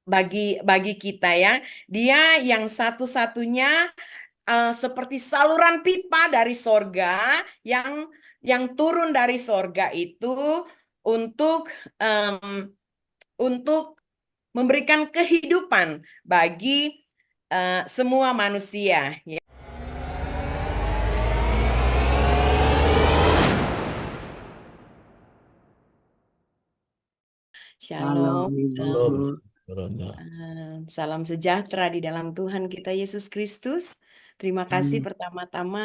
bagi kita ya. Dia yang satu-satunya seperti saluran pipa dari sorga yang turun dari sorga itu untuk untuk memberikan kehidupan bagi semua manusia. Ya. Halo Shalom. Ibu. Belum, Rona. Salam sejahtera di dalam Tuhan kita Yesus Kristus. Terima kasih Hmm. pertama-tama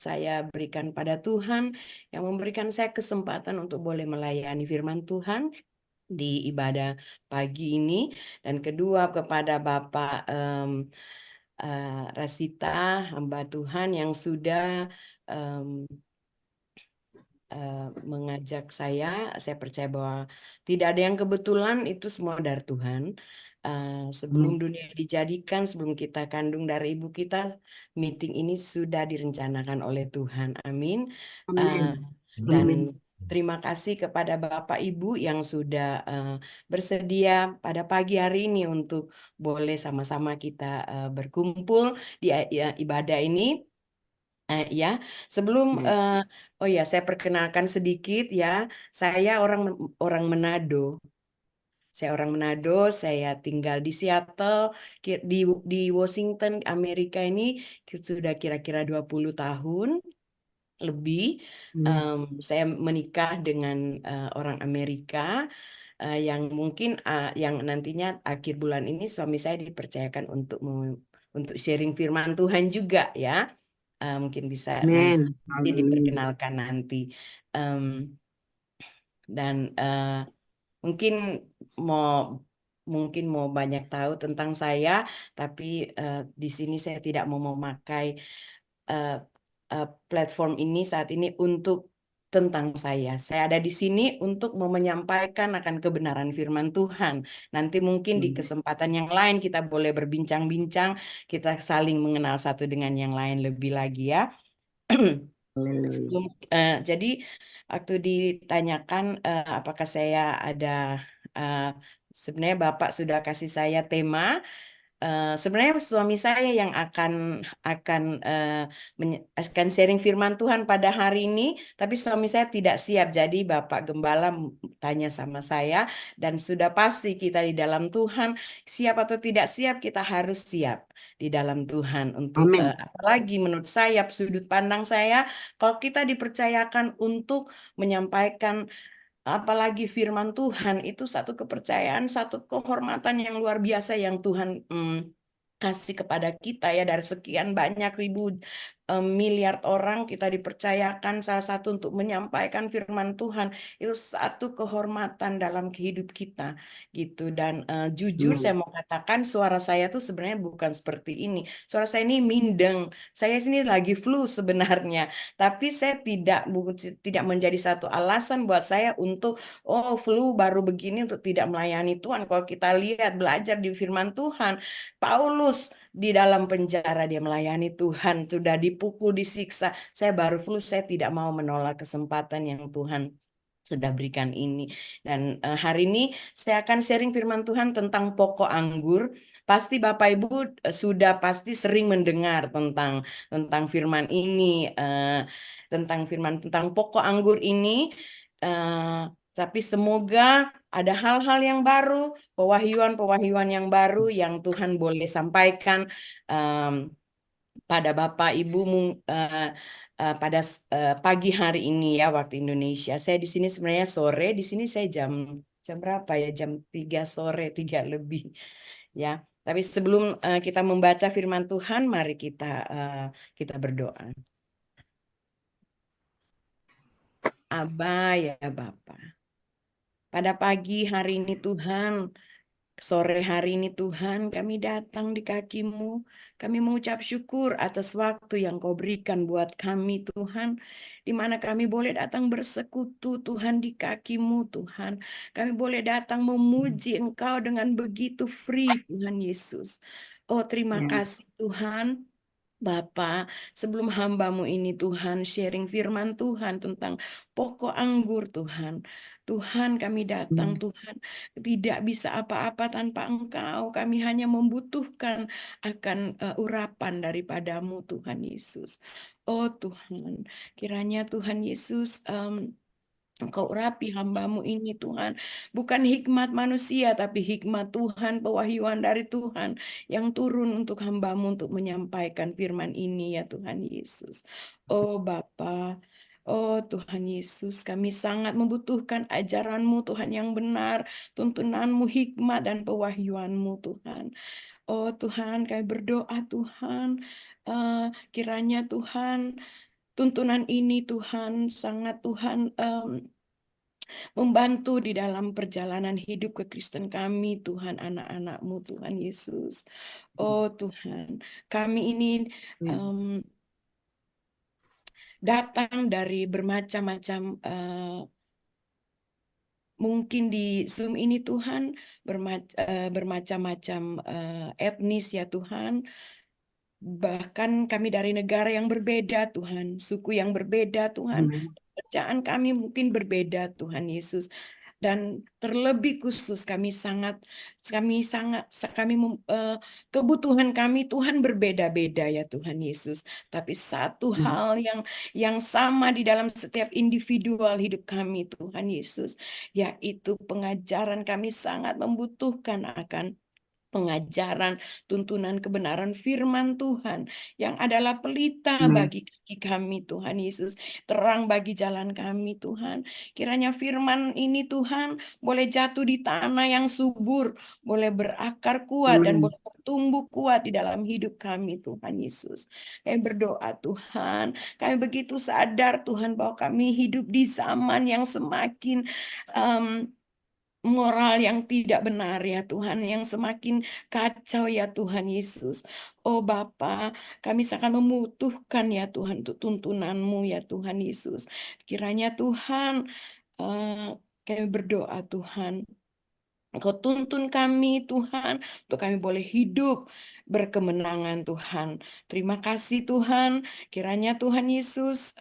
saya berikan pada Tuhan yang memberikan saya kesempatan untuk boleh melayani firman Tuhan di ibadah pagi ini. Dan kedua kepada Bapak Rasita, hamba Tuhan yang sudah em, mengajak saya percaya bahwa tidak ada yang kebetulan, itu semua dari Tuhan. Sebelum Amin. dunia dijadikan, sebelum kita kandung dari ibu kita, meeting ini sudah direncanakan oleh Tuhan. Amin. Uh, Amin. dan Amin. terima kasih kepada Bapak Ibu yang sudah bersedia pada pagi hari ini untuk boleh sama-sama kita berkumpul di ibadah ini. Ya, sebelum Ya. oh ya, saya perkenalkan sedikit ya. Saya orang Manado. Saya orang Manado. Saya tinggal di Seattle, di Washington, Amerika ini sudah kira-kira 20 tahun lebih. Amin. Em, saya menikah dengan orang Amerika yang mungkin yang nantinya akhir bulan ini suami saya dipercayakan untuk sharing firman Tuhan juga ya. Mungkin bisa Amin. nanti Haleluya. diperkenalkan nanti. Em, dan mungkin mau mau banyak tahu tentang saya, tapi di sini saya tidak mau memakai eh, platform ini saat ini untuk tentang saya. Saya ada di sini untuk mau menyampaikan akan kebenaran firman Tuhan. Nanti mungkin di Amin. kesempatan yang lain kita boleh berbincang-bincang, kita saling mengenal satu dengan yang lain lebih lagi ya. Haleluya. Sebelum, jadi waktu ditanyakan apakah saya ada, eh, sebenarnya Bapak sudah kasih saya tema. Sebenarnya suami saya yang akan akan sharing firman Tuhan pada hari ini, tapi suami saya tidak siap. Jadi Bapak Gembala tanya sama saya, dan sudah pasti kita di dalam Tuhan, siap atau tidak siap, kita harus siap di dalam Tuhan untuk Amin. apalagi menurut saya, sudut pandang saya, kalau kita dipercayakan untuk menyampaikan apalagi firman Tuhan, itu satu kepercayaan, satu kehormatan yang luar biasa yang Tuhan kasih kepada kita ya. Dari sekian banyak ribu miliar orang kita dipercayakan salah satu untuk menyampaikan firman Tuhan. Itu satu kehormatan dalam kehidup kita gitu. Dan jujur saya Amin. mau katakan, suara saya tuh sebenarnya bukan seperti ini. Suara saya ini mindeng. Saya sini lagi flu sebenarnya, tapi saya tidak menjadi satu alasan buat saya untuk oh flu baru begini untuk tidak melayani Tuhan. Kalau kita lihat belajar di firman Tuhan, Paulus di dalam penjara dia melayani Tuhan, sudah dipukul, disiksa. Saya baru flu, saya tidak mau menolak kesempatan yang Tuhan sudah berikan ini. Dan hari ini saya akan sharing firman Tuhan tentang pokok anggur. Pasti Bapak Ibu sudah pasti sering mendengar tentang firman ini, tentang pokok anggur ini. Tapi semoga ada hal-hal yang baru, pewahyuan-pewahyuan yang baru yang Tuhan boleh sampaikan em, pada Bapak Ibu pada pagi hari ini ya waktu Indonesia. Saya di sini sebenarnya sore, di sini saya jam jam berapa ya? Jam 3 sore, 3 lebih ya. Tapi sebelum kita membaca firman Tuhan, mari kita berdoa. Abah ya Bapak. Pada pagi hari ini Tuhan, sore hari ini Tuhan, kami datang di kaki-Mu. Kami mengucap syukur atas waktu yang Kau berikan buat kami Tuhan. Di mana kami boleh datang bersekutu Tuhan di kaki-Mu Tuhan. Kami boleh datang memuji Engkau dengan begitu free Tuhan Yesus. Oh terima Ya. kasih Tuhan. Bapak, sebelum hambamu ini Tuhan sharing firman Tuhan tentang pokok anggur Tuhan. Tuhan, kami datang Tuhan, tidak bisa apa-apa tanpa Engkau. Kami hanya membutuhkan akan urapan daripadamu Tuhan Yesus. Oh Tuhan, kiranya Tuhan Yesus Engkau urapi hambamu ini Tuhan. Bukan hikmat manusia, tapi hikmat Tuhan, pewahyuan dari Tuhan yang turun untuk hambamu untuk menyampaikan firman ini ya Tuhan Yesus. Oh Bapa, oh Tuhan Yesus, kami sangat membutuhkan ajaranmu Tuhan yang benar, tuntunanmu, hikmat dan pewahyuanmu Tuhan. Oh Tuhan, kami berdoa Tuhan, eh, kiranya Tuhan, tuntunan ini Tuhan, sangat Tuhan membantu di dalam perjalanan hidup kekristen kami, Tuhan, anak-anak-Mu, Tuhan Yesus. Oh Tuhan, kami ini em, datang dari bermacam-macam, mungkin di Zoom ini Tuhan, bermacam-macam etnis ya Tuhan. Bahkan kami dari negara yang berbeda, Tuhan, suku yang berbeda, Tuhan, pekerjaan kami mungkin berbeda, Tuhan Yesus. Dan terlebih khusus kebutuhan kami Tuhan berbeda-beda ya Tuhan Yesus. Tapi satu hal yang sama di dalam setiap individual hidup kami Tuhan Yesus, yaitu pengajaran kami sangat membutuhkan akan pengajaran, tuntunan kebenaran firman Tuhan yang adalah pelita bagi kaki kami Tuhan Yesus, terang bagi jalan kami Tuhan. Kiranya firman ini Tuhan boleh jatuh di tanah yang subur, boleh berakar kuat dan boleh bertumbuh kuat di dalam hidup kami Tuhan Yesus. Kami berdoa Tuhan, kami begitu sadar Tuhan bahwa kami hidup di zaman yang semakin moral yang tidak benar ya Tuhan, yang semakin kacau ya Tuhan Yesus. Oh Bapa, kami sangat membutuhkan ya Tuhan untuk tuntunan-Mu ya Tuhan Yesus. Kiranya Tuhan, eh, kami berdoa Tuhan, Engkau tuntun kami Tuhan, untuk kami boleh hidup berkemenangan Tuhan. Terima kasih Tuhan, kiranya Tuhan Yesus,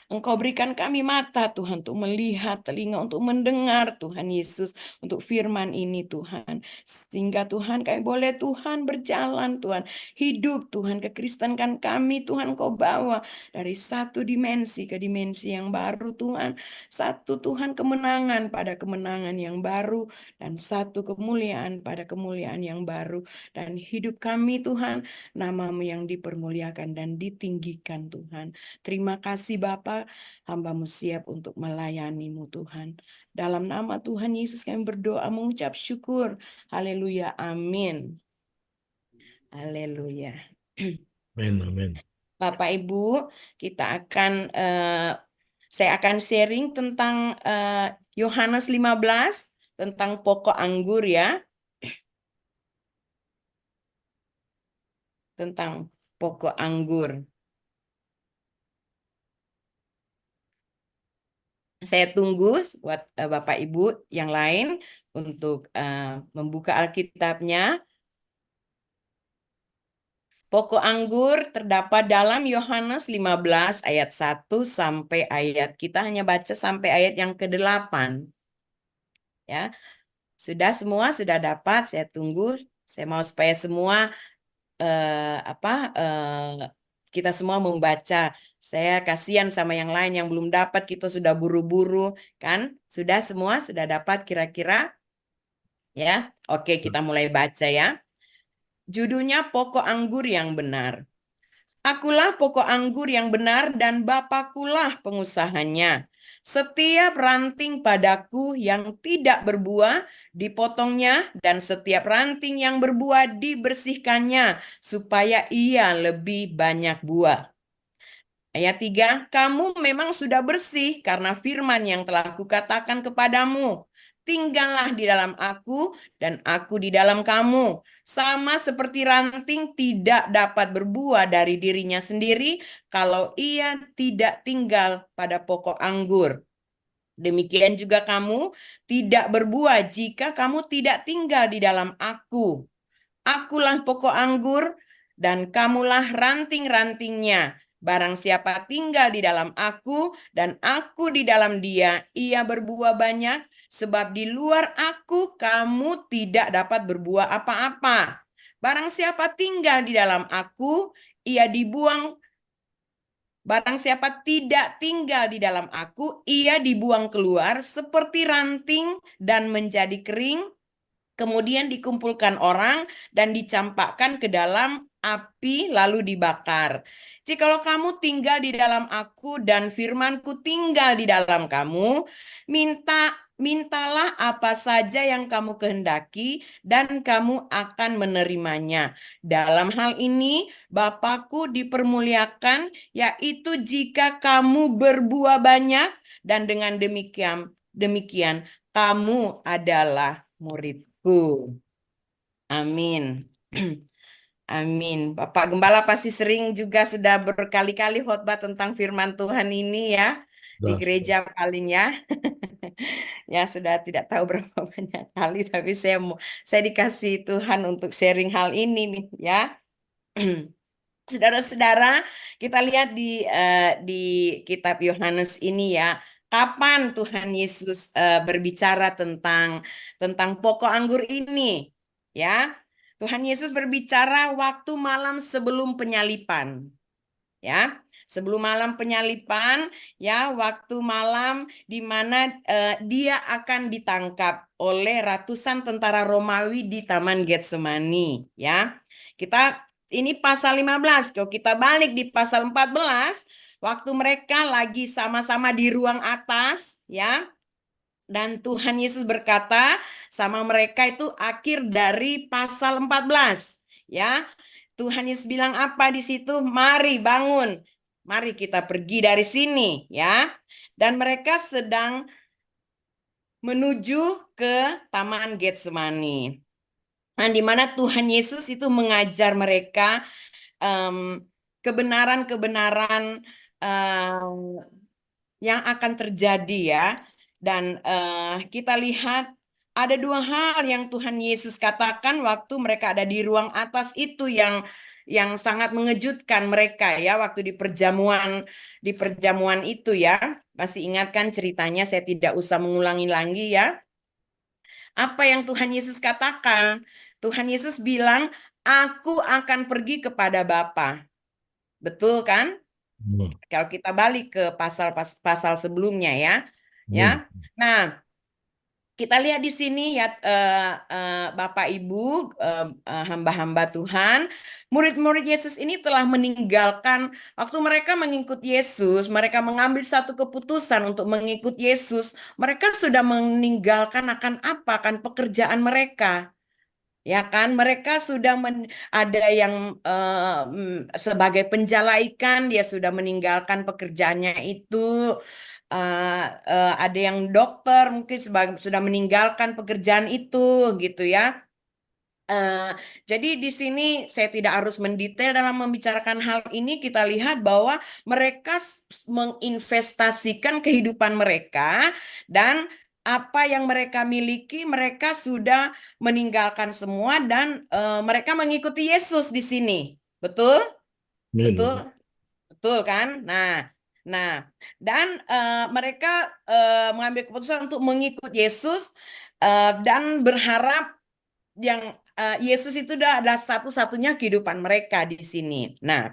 Engkau berikan kami mata Tuhan untuk melihat, telinga untuk mendengar Tuhan Yesus, untuk firman ini Tuhan. Sehingga Tuhan kami boleh Tuhan berjalan Tuhan, hidup Tuhan, kekristenan kami Tuhan Kau bawa dari satu dimensi ke dimensi yang baru Tuhan. Satu Tuhan kemenangan pada kemenangan yang baru, dan satu kemuliaan pada kemuliaan yang baru. Dan hidup kami Tuhan, nama-Mu yang dipermuliakan dan ditinggikan Tuhan. Terima kasih Bapa, hamba-Mu siap untuk melayani-Mu Tuhan. Dalam nama Tuhan Yesus kami berdoa mengucap syukur. Haleluya, amin. Haleluya. Amin, amin. Bapak Ibu, kita akan saya akan sharing tentang Yohanes 15 tentang pokok anggur ya. Tentang pokok anggur. Saya tunggu buat Bapak Ibu yang lain untuk membuka Alkitabnya. Pokok anggur terdapat dalam Yohanes 15 ayat 1 sampai ayat, kita hanya baca sampai ayat yang ke-8. Ya. Sudah semua sudah dapat, saya tunggu. Saya mau supaya semua kita semua membaca. Saya kasihan sama yang lain yang belum dapat, kita sudah buru-buru kan? Sudah semua sudah dapat kira-kira? Ya. Oke, kita mulai baca ya. Judulnya Pokok Anggur yang Benar. Akulah pokok anggur yang benar dan Bapakulah pengusahanya. Setiap ranting padaku yang tidak berbuah dipotongnya, dan setiap ranting yang berbuah dibersihkannya, supaya ia lebih banyak buah. Ayat 3, kamu memang sudah bersih karena firman yang telah kukatakan kepadamu. Tinggallah di dalam aku dan aku di dalam kamu. Sama seperti ranting tidak dapat berbuah dari dirinya sendiri kalau ia tidak tinggal pada pokok anggur. Demikian juga kamu tidak berbuah jika kamu tidak tinggal di dalam aku. Akulah pokok anggur dan kamulah ranting-rantingnya. Barang siapa tinggal di dalam aku dan aku di dalam dia, ia berbuah banyak, sebab di luar aku kamu tidak dapat berbuah apa-apa. Barang siapa tinggal di dalam aku, ia dibuang. Barang siapa tidak tinggal di dalam aku, ia dibuang keluar seperti ranting dan menjadi kering, kemudian dikumpulkan orang dan dicampakkan ke dalam api lalu dibakar. Jikalau kamu tinggal di dalam aku dan firmanku tinggal di dalam kamu, mintalah apa saja yang kamu kehendaki dan kamu akan menerimanya. Dalam hal ini Bapakku dipermuliakan, yaitu jika kamu berbuah banyak dan dengan demikian kamu adalah muridku. Amin. Amin. Bapak Gembala pasti sering juga sudah berkali-kali khotbah tentang firman Tuhan ini ya di Sudah, sudah. gereja paling ya. Ya sudah tidak tahu berapa banyak kali tapi saya dikasih Tuhan untuk sharing hal ini nih ya. Saudara-saudara, kita lihat di kitab Yohanes ini ya, kapan Tuhan Yesus berbicara tentang pokok anggur ini, ya. Tuhan Yesus berbicara waktu malam sebelum penyalipan, ya. Sebelum malam penyalipan, ya, waktu malam di mana dia akan ditangkap oleh ratusan tentara Romawi di Taman Getsemani, ya. Ini pasal 15. Kalau kita balik di pasal 14, waktu mereka lagi sama-sama di ruang atas, ya. Dan Tuhan Yesus berkata sama mereka itu akhir dari pasal 14, ya. Tuhan Yesus bilang apa di situ? Mari bangun. Mari kita pergi dari sini, ya. Dan mereka sedang menuju ke Taman Getsemani. Nah, di mana Tuhan Yesus itu mengajar mereka kebenaran-kebenaran yang akan terjadi ya. Dan kita lihat ada dua hal yang Tuhan Yesus katakan waktu mereka ada di ruang atas itu yang sangat mengejutkan mereka ya waktu di perjamuan itu ya. Masih ingatkan ceritanya, saya tidak usah mengulangi lagi ya. Apa yang Tuhan Yesus katakan? Tuhan Yesus bilang, "Aku akan pergi kepada Bapa." Betul kan? Hmm. Kalau kita balik ke pasal sebelumnya ya. Ya. Hmm. Nah, kita lihat di sini ya Bapak Ibu hamba-hamba Tuhan, murid-murid Yesus ini telah meninggalkan waktu mereka mengikut Yesus, mereka mengambil satu keputusan untuk mengikut Yesus, mereka sudah meninggalkan akan apa? Akan pekerjaan mereka. Ya kan, mereka sudah ada yang sebagai penjala ikan, dia sudah meninggalkan pekerjaannya itu. Ada yang dokter mungkin sudah meninggalkan pekerjaan itu, gitu ya. Jadi di sini saya tidak harus mendetail dalam membicarakan hal ini. Kita lihat bahwa mereka menginvestasikan kehidupan mereka dan apa yang mereka miliki, mereka sudah meninggalkan semua dan mereka mengikuti Yesus di sini. Betul? Amin. Betul? Betul kan? Nah, dan mereka mengambil keputusan untuk mengikut Yesus dan berharap yang Yesus itu adalah satu-satunya kehidupan mereka di sini. Nah,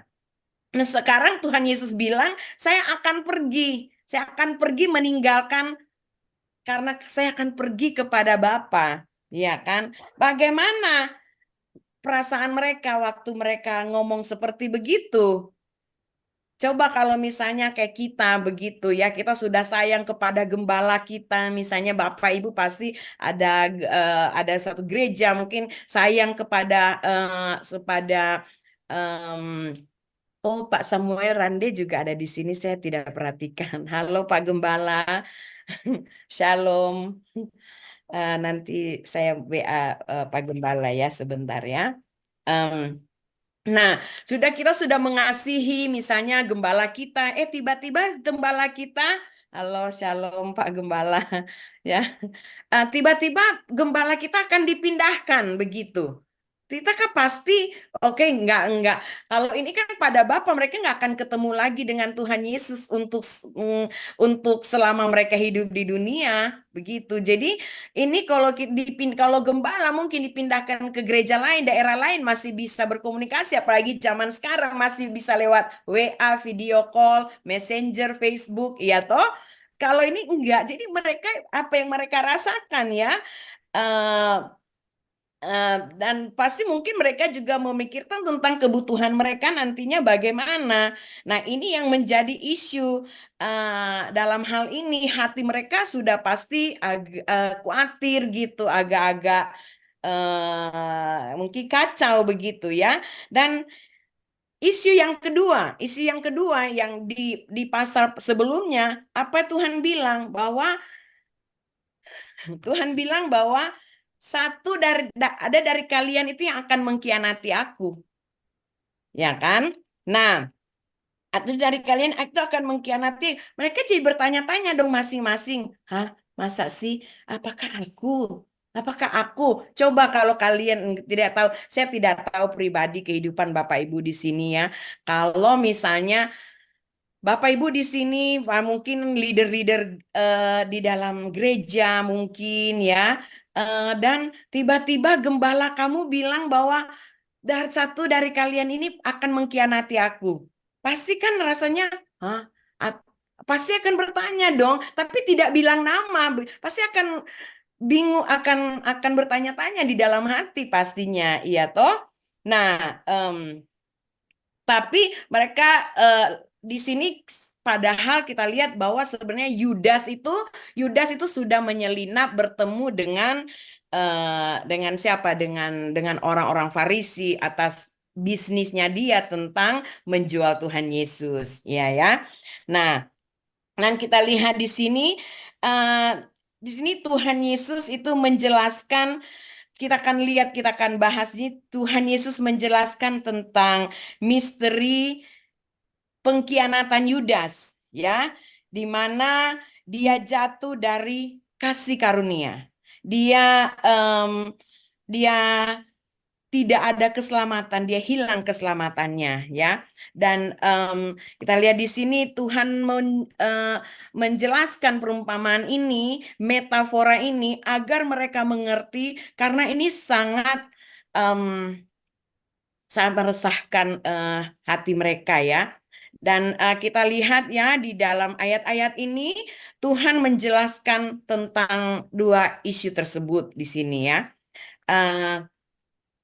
sekarang Tuhan Yesus bilang, saya akan pergi. Saya akan pergi meninggalkan karena saya akan pergi kepada Bapa. Ya kan? Bagaimana perasaan mereka waktu mereka ngomong seperti begitu? Coba kalau misalnya kayak kita begitu ya, kita sudah sayang kepada gembala kita, misalnya Bapak Ibu pasti ada satu gereja mungkin sayang kepada oh Pak Samuel Rande juga ada di sini, saya tidak perhatikan. Halo Pak Gembala, Shalom. Nanti saya WA Pak Gembala ya sebentar ya. Em, Nah, kita sudah mengasihi misalnya gembala kita, tiba-tiba gembala kita, halo Shalom Pak Gembala, ya, tiba-tiba gembala kita akan dipindahkan begitu. kita kan pasti oke, enggak. Kalau ini kan pada Bapa mereka nggak akan ketemu lagi dengan Tuhan Yesus untuk selama mereka hidup di dunia begitu. Jadi ini kalau gembala mungkin dipindahkan ke gereja lain, daerah lain masih bisa berkomunikasi, apalagi zaman sekarang masih bisa lewat WA, video call, Messenger, Facebook, iya toh. Kalau ini enggak, jadi mereka apa yang mereka rasakan ya. eh, dan pasti mungkin mereka juga memikirkan tentang kebutuhan mereka nantinya bagaimana. Nah, ini yang menjadi isu dalam hal ini. Hati mereka sudah pasti khawatir gitu, agak-agak mungkin kacau begitu ya. Dan isu yang kedua yang di pasal sebelumnya, apa Tuhan bilang bahwa ada dari kalian itu yang akan mengkhianati aku, ya kan? Nah, atau dari kalian itu akan mengkhianati. Mereka jadi bertanya-tanya dong masing-masing. Hah, masa sih? Apakah aku? Apakah aku? Coba kalau kalian tidak tahu, saya tidak tahu pribadi kehidupan Bapak Ibu di sini ya. Kalau misalnya Bapak Ibu di sini mungkin leader-leader di dalam gereja mungkin ya. Dan tiba-tiba gembala kamu bilang bahwa satu dari kalian ini akan mengkhianati aku. Pasti kan rasanya, hah? At- Pasti akan bertanya dong, tapi tidak bilang nama. Pasti akan bingung, akan bertanya-tanya di dalam hati pastinya, iya toh? Nah, tapi mereka di sini padahal kita lihat bahwa sebenarnya Yudas itu sudah menyelinap bertemu dengan siapa? Dengan orang-orang Farisi atas bisnisnya dia tentang menjual Tuhan Yesus, ya ya. Nah, dan kita lihat eh, di sini Tuhan Yesus itu menjelaskan, kita akan bahas ini. Tuhan Yesus menjelaskan tentang misteri pengkhianatan Yudas, ya, di mana dia jatuh dari kasih karunia. Dia dia tidak ada keselamatan, dia hilang keselamatannya, ya. Dan kita lihat di sini Tuhan menjelaskan perumpamaan ini, metafora ini agar mereka mengerti, karena ini em, sangat meresahkan hati mereka ya. Dan kita lihat ya di dalam ayat-ayat ini Tuhan menjelaskan tentang dua isu tersebut di sini ya. Eh,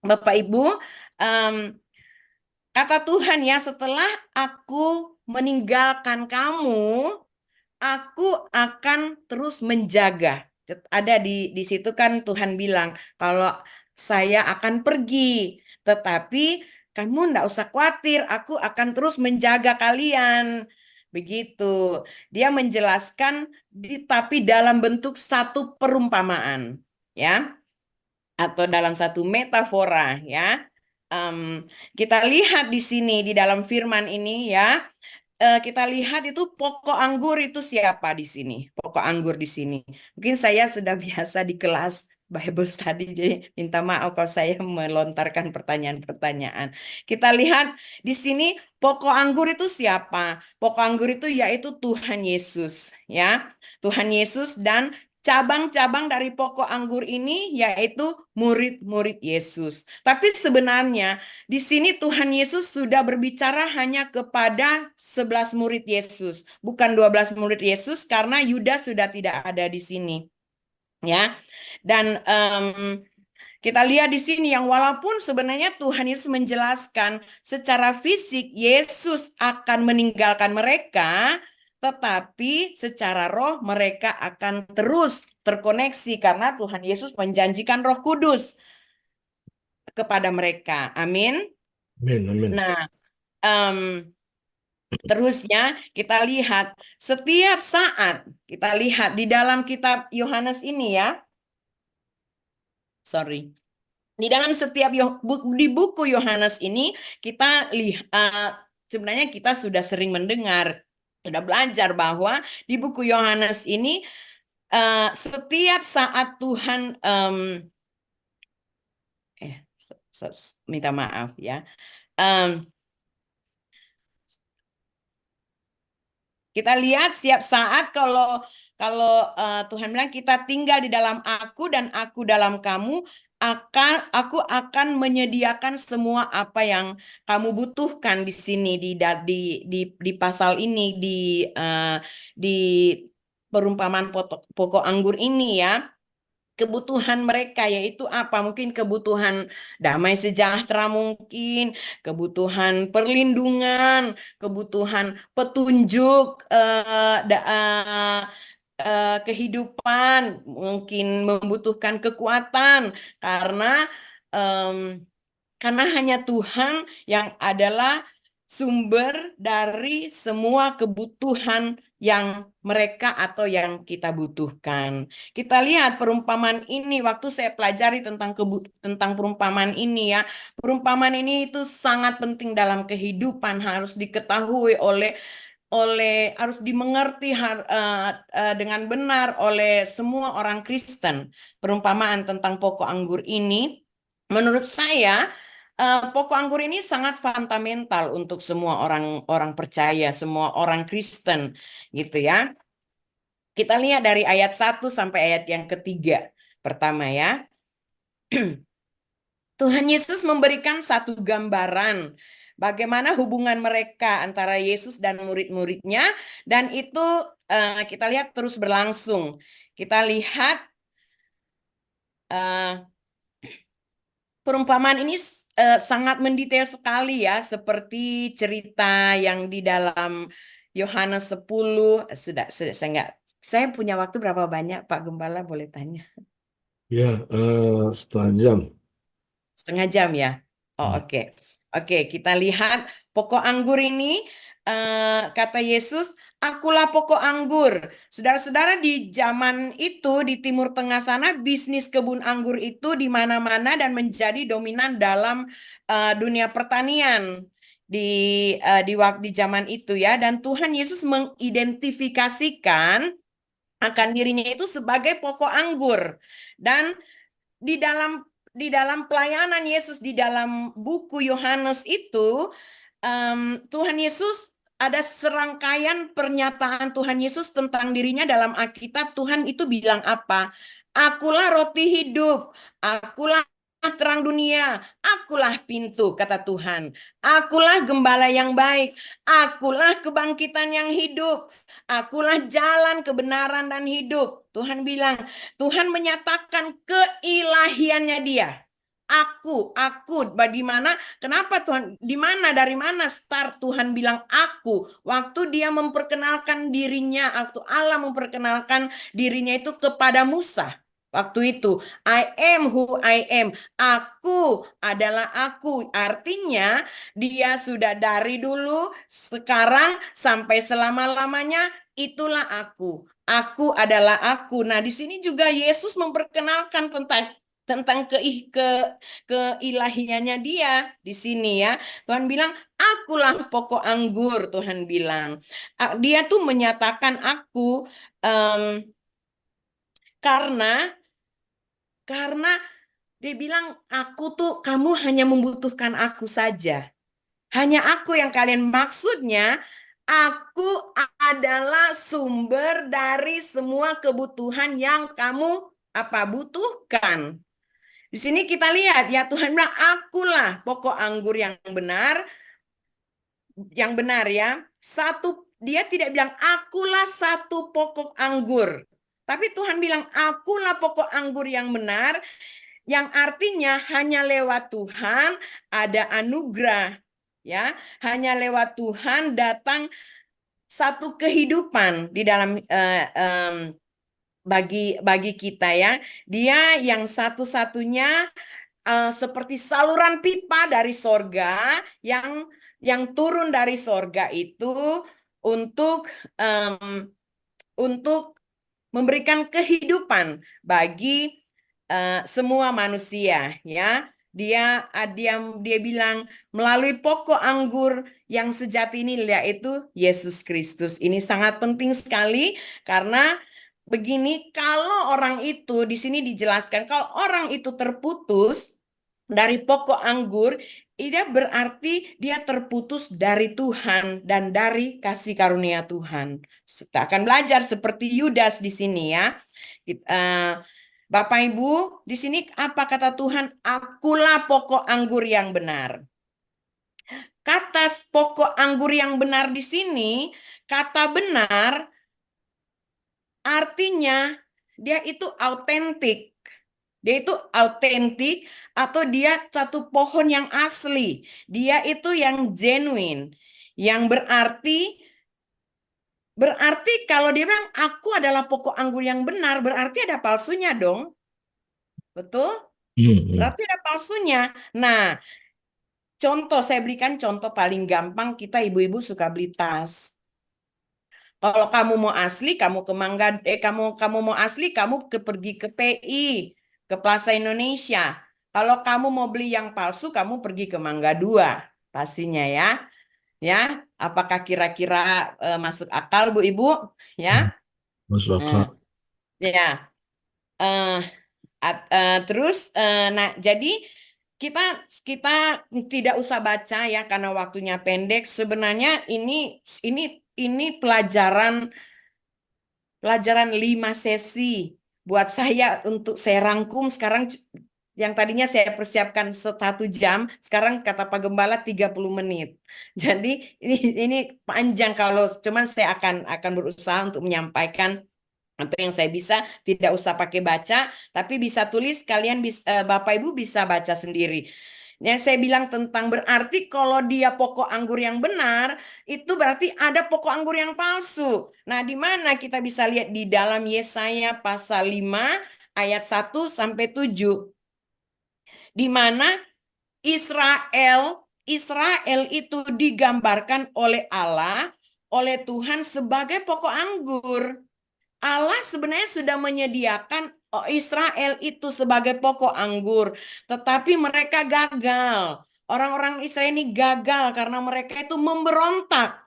Bapak Ibu, em, kata Tuhan ya, setelah aku meninggalkan kamu, aku akan terus menjaga. Ada di situ kan Tuhan bilang, kalau saya akan pergi, tetapi kamu enggak usah khawatir, aku akan terus menjaga kalian. Begitu. Dia menjelaskan tapi dalam bentuk satu perumpamaan, ya, atau dalam satu metafora, ya. Kita lihat di sini di dalam firman ini ya, kita lihat itu pokok anggur itu siapa di sini? Pokok anggur di sini. Mungkin saya sudah biasa di kelas Bible study, jadi minta maaf kalau saya melontarkan pertanyaan-pertanyaan. Kita lihat di sini pokok anggur itu siapa? Pokok anggur itu yaitu Tuhan Yesus, ya. Tuhan Yesus, dan cabang-cabang dari pokok anggur ini yaitu murid-murid Yesus. Tapi sebenarnya di sini Tuhan Yesus sudah berbicara hanya kepada 11 murid Yesus, bukan 12 murid Yesus, karena Yudas sudah tidak ada di sini. Ya. Dan kita lihat di sini yang walaupun sebenarnya Tuhan Yesus menjelaskan secara fisik Yesus akan meninggalkan mereka, tetapi secara roh mereka akan terus terkoneksi karena Tuhan Yesus menjanjikan Roh Kudus kepada mereka. Amin. Amin, amin. Nah, terusnya kita lihat setiap saat, kita lihat di dalam kitab Yohanes ini ya, sorry. Di dalam di buku Yohanes ini kita lihat, sebenarnya kita sudah sering mendengar, sudah belajar bahwa di buku Yohanes ini setiap saat Tuhan minta maaf ya. Em, Kita lihat setiap saat kalau kalau Tuhan bilang kita tinggal di dalam aku dan aku dalam kamu, aku akan menyediakan semua apa yang kamu butuhkan di sini di pasal ini di perumpamaan pokok anggur ini ya. Kebutuhan mereka yaitu apa? Mungkin kebutuhan damai sejahtera mungkin, kebutuhan perlindungan, kebutuhan petunjuk kehidupan, mungkin membutuhkan kekuatan karena em, karena hanya Tuhan yang adalah sumber dari semua kebutuhan yang mereka atau yang kita butuhkan. Kita lihat perumpamaan ini waktu saya pelajari tentang perumpamaan ini ya. Perumpamaan ini itu sangat penting dalam kehidupan, harus diketahui harus dimengerti dengan benar oleh semua orang Kristen. Perumpamaan tentang pokok anggur ini menurut saya pokok anggur ini sangat fundamental untuk semua orang percaya, semua orang Kristen gitu ya. Kita lihat dari ayat 1 sampai ayat yang ketiga. Pertama ya, Tuhan Yesus memberikan satu gambaran bagaimana hubungan mereka antara Yesus dan murid-muridnya, dan itu kita lihat terus berlangsung. Kita lihat eh, perumpamaan ini sangat mendetail sekali ya, seperti cerita yang di dalam Yohanes 10. Saya punya waktu berapa banyak Pak Gembala, boleh tanya? Ya, setengah jam. Setengah jam ya. Oh, Hmm. oke. Oke, kita lihat pokok anggur ini, kata Yesus, akulah pokok anggur. Saudara-saudara, di zaman itu di Timur Tengah sana bisnis kebun anggur itu di mana-mana dan menjadi dominan dalam dunia pertanian di zaman itu ya. Dan Tuhan Yesus mengidentifikasikan akan dirinya itu sebagai pokok anggur. Dan di dalam pelayanan Yesus di dalam buku Yohanes itu, Tuhan Yesus ada serangkaian pernyataan Tuhan Yesus tentang dirinya dalam Alkitab. Tuhan itu bilang apa? Akulah roti hidup, akulah terang dunia, akulah pintu, kata Tuhan. Akulah gembala yang baik, akulah kebangkitan yang hidup, akulah jalan kebenaran dan hidup. Tuhan bilang, Tuhan menyatakan keilahiannya dia. Di mana? Kenapa Tuhan? Di mana? Dari mana start Tuhan bilang aku? Waktu dia memperkenalkan dirinya, waktu Allah memperkenalkan dirinya itu kepada Musa. Waktu itu, I am who I am. Aku adalah aku. Artinya, dia sudah dari dulu, sekarang, sampai selama-lamanya, itulah aku. Aku adalah aku. Nah, di sini juga Yesus memperkenalkan tentang keilahiannya dia di sini ya. Tuhan bilang, akulah pokok anggur, Tuhan bilang. Dia tuh menyatakan aku em, karena karena dia bilang aku tuh kamu hanya membutuhkan aku saja. Hanya aku yang kalian maksudnya, aku adalah sumber dari semua kebutuhan yang kamu butuhkan. Di sini kita lihat ya Tuhan bilang akulah pokok anggur yang benar ya. Dia tidak bilang akulah satu pokok anggur. Tapi Tuhan bilang akulah pokok anggur yang benar, yang artinya hanya lewat Tuhan ada anugerah ya, hanya lewat Tuhan datang satu kehidupan di dalam bagi kita ya. Dia yang satu-satunya seperti saluran pipa dari sorga yang turun dari sorga itu untuk untuk memberikan kehidupan bagi semua manusia ya. Dia bilang melalui pokok anggur yang sejati ini yaitu Yesus Kristus. Ini sangat penting sekali karena begini, kalau orang itu di sini dijelaskan kalau orang itu terputus, dari pokok anggur, dia berarti dia terputus dari Tuhan dan dari kasih karunia Tuhan. Kita akan belajar seperti Yudas di sini ya. Bapak Ibu, di sini apa kata Tuhan? Akulah pokok anggur yang benar. Kata pokok anggur yang benar di sini, kata benar artinya dia itu autentik. Dia itu autentik atau dia satu pohon yang asli. Dia itu yang genuine. Yang berarti kalau dia bilang aku adalah pokok anggur yang benar, berarti ada palsunya dong. Betul? Berarti ada palsunya. Nah, saya berikan contoh paling gampang, kita ibu-ibu suka beli tas. Kalau kamu mau asli, kamu ke Mangga, kamu mau asli, kamu pergi ke PI, ke Plaza Indonesia. Kalau kamu mau beli yang palsu, kamu pergi ke Mangga 2, pastinya ya. Ya, apakah kira-kira masuk akal, Bu Ibu? Ya. Masuk Nah, akal. ya. Eh, terus, nah, jadi kita kita tidak usah baca ya karena waktunya pendek. Sebenarnya ini pelajaran 5 sesi buat saya untuk saya rangkum sekarang yang tadinya saya persiapkan 1 jam, sekarang kata Pak Gembala 30 menit. Jadi ini panjang kalau cuman saya akan berusaha untuk menyampaikan apa yang saya bisa, tidak usah pakai baca, tapi bisa tulis, kalian bisa, Bapak Ibu bisa baca sendiri. Yang saya bilang tentang berarti kalau dia pokok anggur yang benar, itu berarti ada pokok anggur yang palsu. Nah, di mana kita bisa lihat di dalam Yesaya pasal 5 ayat 1 sampai 7. Di mana Israel itu digambarkan oleh Allah, oleh Tuhan sebagai pokok anggur. Allah sebenarnya sudah menyediakan Israel itu sebagai pokok anggur, tetapi mereka gagal. Orang-orang Israel ini gagal karena mereka itu memberontak.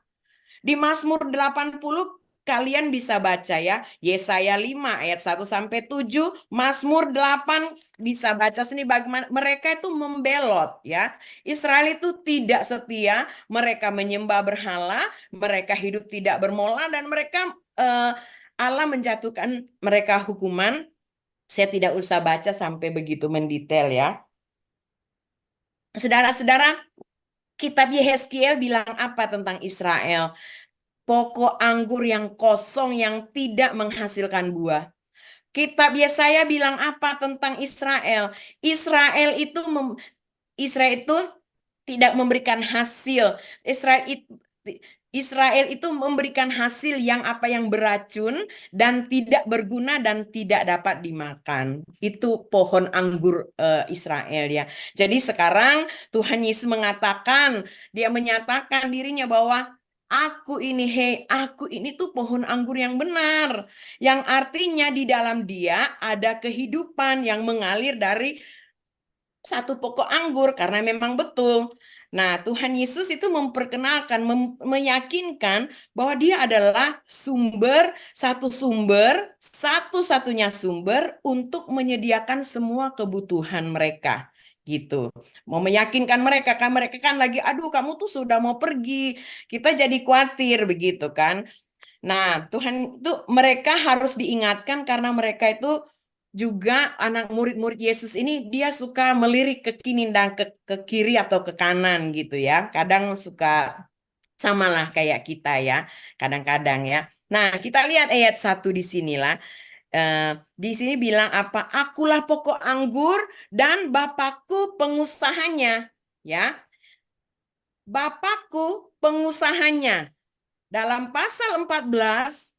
Di Mazmur 80 kalian bisa baca ya, Yesaya 5 ayat 1 sampai 7, Mazmur 8 bisa baca sini bagaimana mereka itu membelot ya. Israel itu tidak setia, mereka menyembah berhala, mereka hidup tidak bermola dan mereka Allah menjatuhkan mereka hukuman. Saya tidak usah baca sampai begitu mendetail ya. Saudara-saudara, kitab Yehezkiel bilang apa tentang Israel? Pokok anggur yang kosong yang tidak menghasilkan buah. Kitab Yesaya bilang apa tentang Israel? Israel itu tidak memberikan hasil. Israel itu memberikan hasil yang apa yang beracun dan tidak berguna dan tidak dapat dimakan. Itu pohon anggur Israel ya. Jadi sekarang Tuhan Yesus mengatakan, dia menyatakan dirinya bahwa aku ini tuh pohon anggur yang benar. Yang artinya di dalam dia ada kehidupan yang mengalir dari satu pokok anggur karena memang betul. Nah, Tuhan Yesus itu memperkenalkan, meyakinkan bahwa dia adalah satu-satunya sumber untuk menyediakan semua kebutuhan mereka. Gitu. Mau meyakinkan mereka kan lagi, aduh kamu tuh sudah mau pergi. Kita jadi khawatir begitu kan. Nah, Tuhan itu mereka harus diingatkan karena mereka itu juga anak murid-murid Yesus ini dia suka melirik ke kiri dan ke kiri atau ke kanan gitu ya. Kadang suka samalah kayak kita ya, kadang-kadang ya. Nah, kita lihat ayat 1 di sinilah. Di sini bilang apa? Akulah pokok anggur dan Bapakku pengusahanya, ya. Bapakku pengusahanya. Dalam pasal 14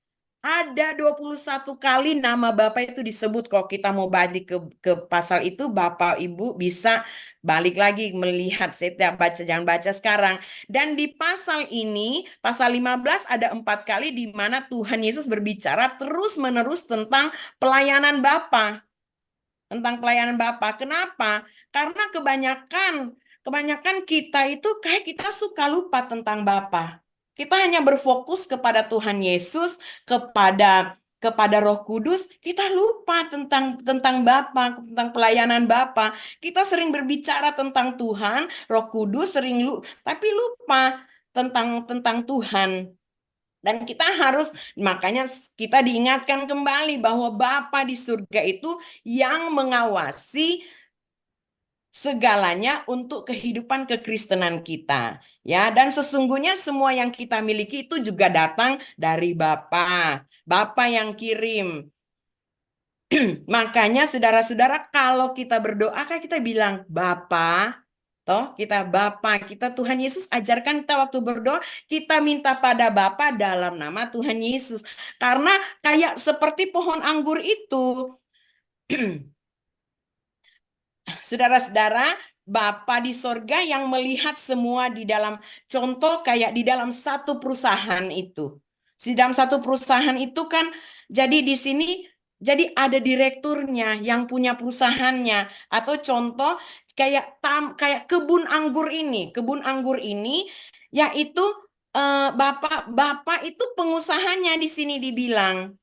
ada 21 kali nama Bapak itu disebut. Kalau kita mau balik ke pasal itu, Bapak Ibu bisa balik lagi melihat. Saya tidak baca, jangan baca sekarang. Dan di pasal ini, pasal 15 ada 4 kali di mana Tuhan Yesus berbicara terus-menerus tentang pelayanan Bapa. Tentang pelayanan Bapa. Kenapa? Karena kebanyakan kita itu kayak kita suka lupa tentang Bapa. Kita hanya berfokus kepada Tuhan Yesus, kepada kepada Roh Kudus, kita lupa tentang Bapa, tentang pelayanan Bapa. Kita sering berbicara tentang Tuhan, Roh Kudus tapi lupa tentang Tuhan. Dan kita harus, makanya kita diingatkan kembali bahwa Bapa di surga itu yang mengawasi segalanya untuk kehidupan kekristenan kita. Ya, dan sesungguhnya semua yang kita miliki itu juga datang dari Bapa. Bapa yang kirim. Makanya saudara-saudara, kalau kita berdoa kan kita bilang Bapa, kita Tuhan Yesus ajarkan kita waktu berdoa, kita minta pada Bapa dalam nama Tuhan Yesus. Karena kayak seperti pohon anggur itu. Saudara-saudara, Bapa di sorga yang melihat semua di dalam contoh kayak di dalam satu perusahaan itu. Di dalam satu perusahaan itu kan jadi di sini jadi ada direkturnya yang punya perusahaannya atau contoh kayak kebun anggur ini. Kebun anggur ini yaitu Bapak itu pengusahanya di sini dibilang.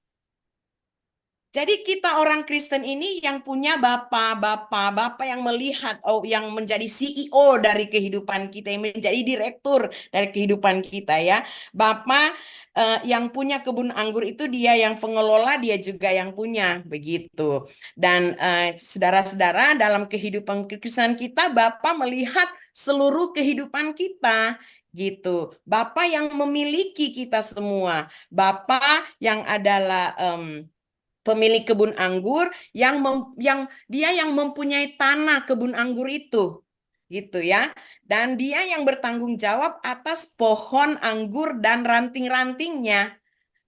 Jadi kita orang Kristen ini yang punya bapak yang melihat, yang menjadi CEO dari kehidupan kita, yang menjadi direktur dari kehidupan kita ya. Bapak yang punya kebun anggur itu dia yang pengelola, dia juga yang punya, begitu. Dan saudara-saudara dalam kehidupan kekristenan kita, Bapak melihat seluruh kehidupan kita. Gitu, Bapak yang memiliki kita semua, Bapak yang adalah pemilik kebun anggur yang dia yang mempunyai tanah kebun anggur itu gitu ya, dan dia yang bertanggung jawab atas pohon anggur dan ranting-rantingnya.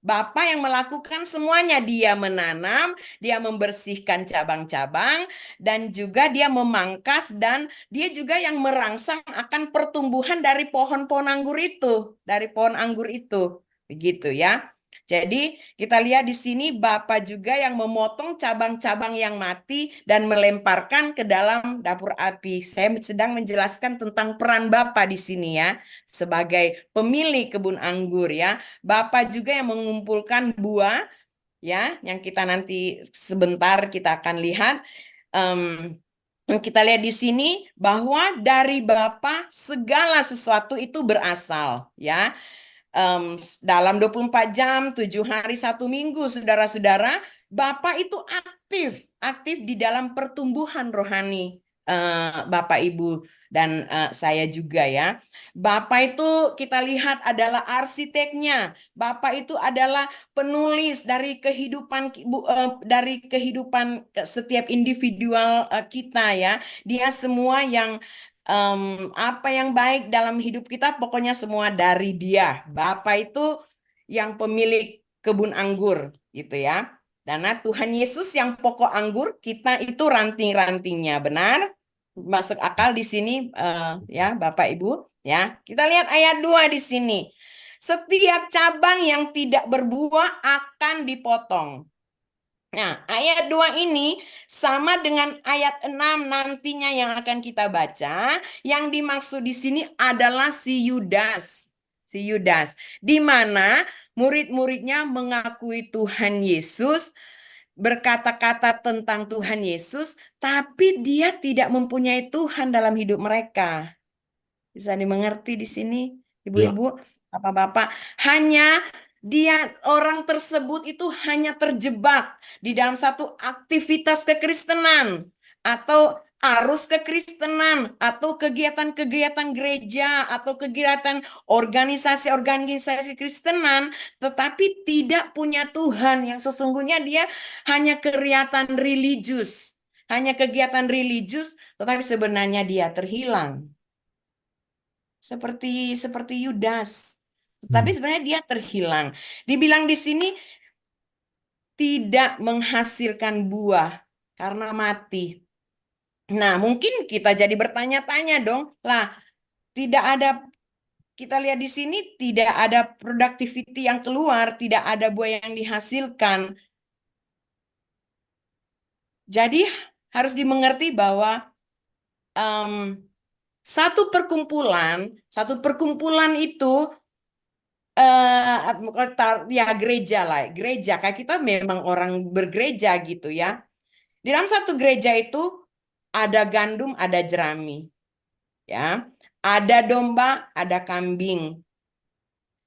Bapak yang melakukan semuanya, dia menanam, dia membersihkan cabang-cabang, dan juga dia memangkas, dan dia juga yang merangsang akan pertumbuhan dari pohon-pohon anggur itu, dari pohon anggur itu. Begitu ya. Jadi kita lihat di sini Bapak juga yang memotong cabang-cabang yang mati dan melemparkan ke dalam dapur api. Saya sedang menjelaskan tentang peran Bapak di sini ya, sebagai pemilik kebun anggur ya. Bapak juga yang mengumpulkan buah ya, yang kita nanti sebentar kita akan lihat. Kita lihat di sini bahwa dari Bapa segala sesuatu itu berasal ya. Dalam 24 jam, 7 hari, 1 minggu, saudara-saudara, Bapak itu aktif di dalam pertumbuhan rohani Bapak Ibu dan saya juga ya. Bapak itu kita lihat adalah arsiteknya. Bapak itu adalah penulis dari kehidupan setiap individual kita ya. Dia semua yang apa yang baik dalam hidup kita pokoknya semua dari dia. Bapak itu yang pemilik kebun anggur gitu ya. Karena Tuhan Yesus yang pokok anggur, kita itu ranting-rantingnya, benar? Masuk akal di sini ya Bapak Ibu ya. Kita lihat ayat 2 di sini. Setiap cabang yang tidak berbuah akan dipotong. Nah, ayat 2 ini sama dengan ayat 6 nantinya yang akan kita baca. Yang dimaksud di sini adalah si Yudas. Si Yudas. Di mana murid-muridnya mengakui Tuhan Yesus, berkata-kata tentang Tuhan Yesus, tapi dia tidak mempunyai Tuhan dalam hidup mereka. Bisa dimengerti di sini, Ya, ibu-ibu, bapak-bapak. Hanya orang tersebut itu hanya terjebak di dalam satu aktivitas kekristenan atau arus kekristenan atau kegiatan-kegiatan gereja atau kegiatan organisasi-organisasi kristenan, tetapi tidak punya Tuhan yang sesungguhnya dia hanya kegiatan religius, tetapi sebenarnya dia terhilang seperti Yudas. Tapi hmm, sebenarnya dia terhilang. Dibilang di sini tidak menghasilkan buah karena mati. Nah, mungkin kita jadi bertanya-tanya dong, lah, tidak ada, kita lihat di sini tidak ada productivity yang keluar, tidak ada buah yang dihasilkan. Jadi harus dimengerti bahwa um, satu perkumpulan itu ya gereja lah, gereja. Kayak kita memang orang bergereja gitu ya. Di dalam satu gereja itu ada gandum, ada jerami, ya. Ada domba, ada kambing.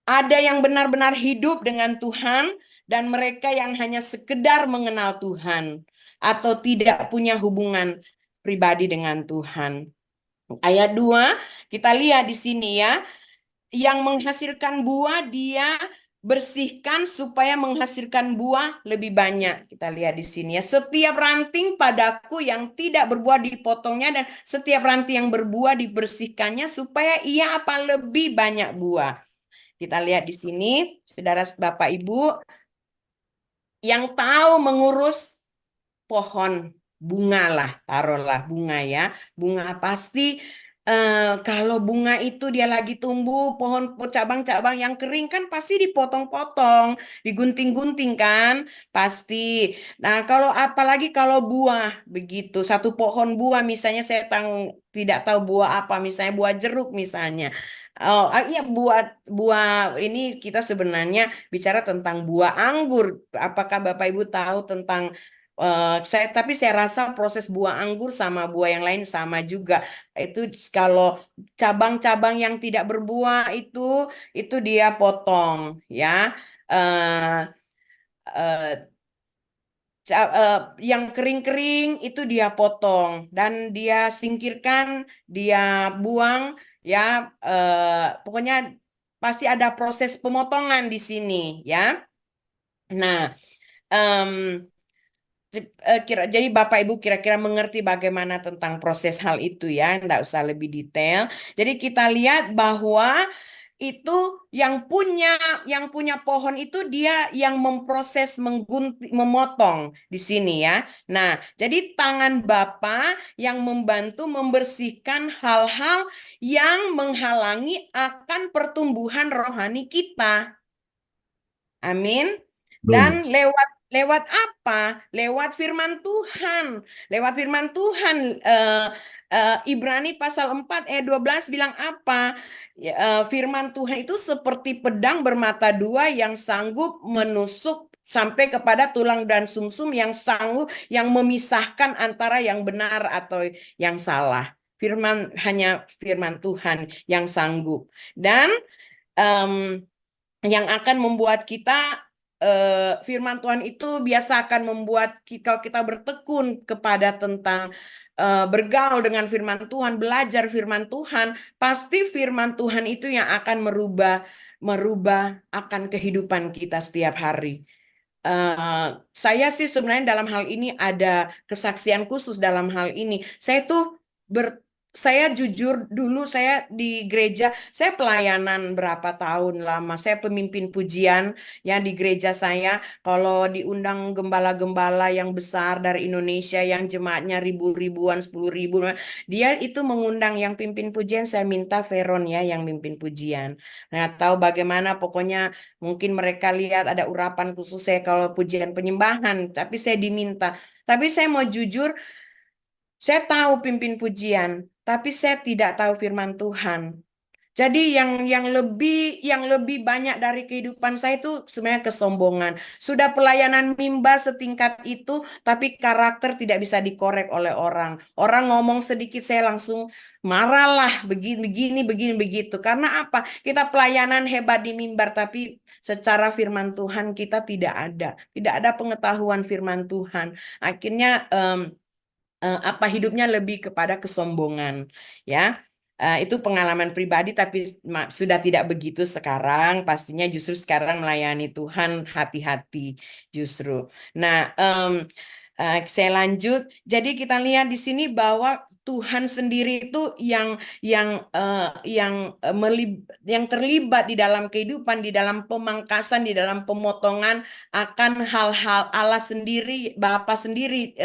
Ada yang benar-benar hidup dengan Tuhan dan mereka yang hanya sekedar mengenal Tuhan atau tidak punya hubungan pribadi dengan Tuhan. Ayat 2 kita lihat di sini ya, yang menghasilkan buah dia bersihkan supaya menghasilkan buah lebih banyak. Kita lihat di sini ya, setiap ranting padaku yang tidak berbuah dipotongnya dan setiap ranting yang berbuah dibersihkannya supaya ia apa lebih banyak buah. Kita lihat di sini, saudara Bapak Ibu, yang tahu mengurus pohon bunga lah, taruhlah bunga ya. Bunga pasti kalau bunga itu dia lagi tumbuh, pohon cabang-cabang yang kering kan pasti dipotong-potong, digunting-gunting kan, pasti. Nah, kalau apalagi kalau buah begitu, satu pohon buah misalnya saya tidak tahu buah apa, misalnya buah jeruk misalnya. Oh, iya buah buah ini kita sebenarnya bicara tentang buah anggur. Apakah Bapak Ibu tahu tentang tapi saya rasa proses buah anggur sama buah yang lain sama juga. Itu kalau cabang-cabang yang tidak berbuah itu dia potong ya. Eh, eh, yang kering-kering itu dia potong dan dia singkirkan, dia buang ya. Pokoknya pasti ada proses pemotongan di sini ya. Nah, em, jadi Bapak Ibu kira-kira mengerti bagaimana tentang proses hal itu ya, enggak usah lebih detail. Jadi kita lihat bahwa itu yang punya pohon itu dia yang memproses menggunting, memotong di sini ya. Nah, jadi tangan Bapak yang membantu membersihkan hal-hal yang menghalangi akan pertumbuhan rohani kita. Amin. Dan Belum. lewat lewat apa? Lewat firman Tuhan. Lewat firman Tuhan. Ibrani pasal 4 ayat 12 bilang apa? Ya, firman Tuhan itu seperti pedang bermata dua yang sanggup menusuk sampai kepada tulang dan sumsum, yang sanggup yang memisahkan antara yang benar atau yang salah. Hanya firman Tuhan yang sanggup. Dan em, yang akan membuat kita firman Tuhan itu biasa akan membuat kita, kalau kita bertekun kepada tentang bergaul dengan firman Tuhan, belajar firman Tuhan, pasti firman Tuhan itu yang akan merubah merubah akan kehidupan kita setiap hari. Saya sih sebenarnya dalam hal ini ada kesaksian khusus dalam hal ini. Saya jujur dulu saya di gereja, saya pelayanan berapa tahun lama. Saya pemimpin pujian ya di gereja saya. Kalau diundang gembala-gembala yang besar dari Indonesia yang jemaatnya ribu-ribuan, 10.000, dia itu mengundang yang pimpin pujian. Saya minta Veron ya yang mimpin pujian. Nah, tahu bagaimana pokoknya. Mungkin mereka lihat ada urapan khusus saya kalau pujian penyembahan, tapi saya diminta. Tapi saya mau jujur, saya tahu pimpin pujian, tapi saya tidak tahu firman Tuhan. Jadi yang lebih banyak dari kehidupan saya itu sebenarnya kesombongan. Sudah pelayanan mimbar setingkat itu, tapi karakter tidak bisa dikorek oleh orang. Orang ngomong sedikit saya langsung marahlah, begini begini begini begitu. Karena apa? Kita pelayanan hebat di mimbar, tapi secara firman Tuhan kita tidak ada pengetahuan firman Tuhan. Akhirnya apa hidupnya lebih kepada kesombongan ya. Itu pengalaman pribadi tapi sudah tidak begitu sekarang, pastinya justru sekarang melayani Tuhan hati-hati justru. Nah, saya lanjut. Jadi kita lihat di sini bahwa Tuhan sendiri itu yang terlibat di dalam kehidupan, di dalam pemangkasan, di dalam pemotongan akan hal-hal Allah sendiri, Bapa sendiri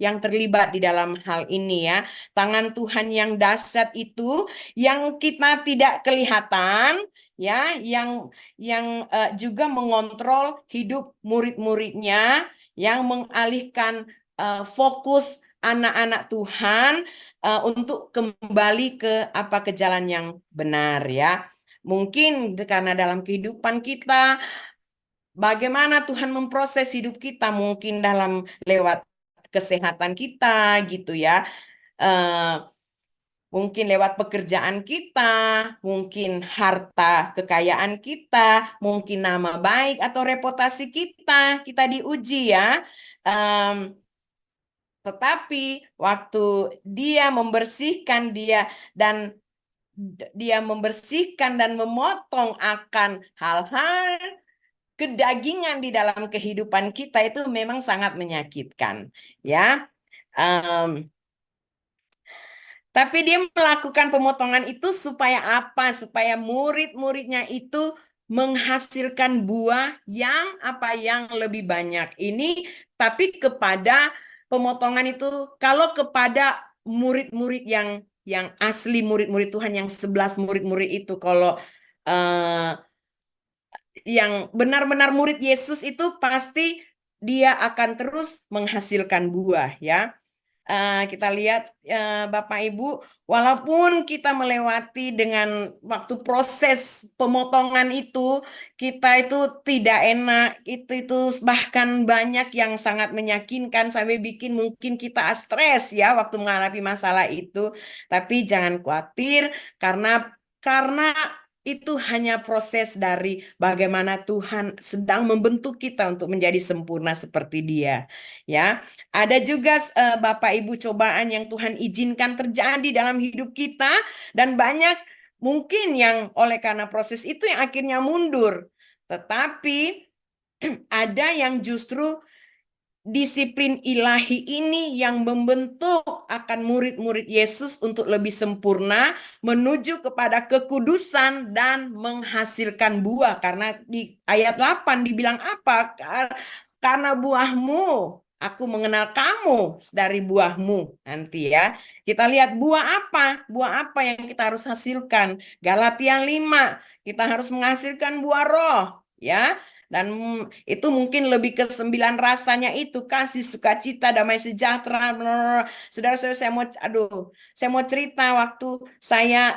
yang terlibat di dalam hal ini ya. Tangan Tuhan yang dahsyat itu yang kita tidak kelihatan ya, yang juga mengontrol hidup murid-muridnya, yang mengalihkan fokus anak-anak Tuhan untuk kembali ke jalan yang benar ya. Mungkin karena dalam kehidupan kita, bagaimana Tuhan memproses hidup kita, mungkin dalam lewat kesehatan kita gitu ya. Eh, Mungkin lewat pekerjaan kita, mungkin harta kekayaan kita, mungkin nama baik atau reputasi kita diuji ya. Em, tetapi waktu dia membersihkan dan dia membersihkan dan memotong akan hal-hal kedagingan di dalam kehidupan kita itu memang sangat menyakitkan ya. Em, Tapi dia melakukan pemotongan itu supaya apa? Supaya murid-muridnya itu menghasilkan buah yang apa yang lebih banyak. Ini tapi kepada pemotongan itu kalau kepada murid-murid yang asli murid-murid Tuhan yang 11 murid-murid itu kalau eh, yang benar-benar murid Yesus itu pasti dia akan terus menghasilkan buah ya. Kita lihat Bapak Ibu, walaupun kita melewati dengan waktu proses pemotongan itu, kita itu tidak enak, itu bahkan banyak yang sangat menyakitkan sampai bikin mungkin kita stres ya waktu menghadapi masalah itu. Tapi jangan khawatir karena itu hanya proses dari bagaimana Tuhan sedang membentuk kita untuk menjadi sempurna seperti Dia, ya. Ada juga Bapak Ibu cobaan yang Tuhan izinkan terjadi dalam hidup kita dan banyak mungkin yang oleh karena proses itu yang akhirnya mundur. Tetapi ada yang justru disiplin ilahi ini yang membentuk akan murid-murid Yesus untuk lebih sempurna menuju kepada kekudusan dan menghasilkan buah. Karena di ayat 8 dibilang apa? Karena buahmu, aku mengenal kamu dari buahmu nanti ya. Kita lihat buah apa? Buah apa yang kita harus hasilkan? Galatia 5, kita harus menghasilkan buah roh ya. Dan itu mungkin lebih ke 9 rasanya itu kasih, sukacita, damai sejahtera. Saudara-saudara saya mau cerita waktu saya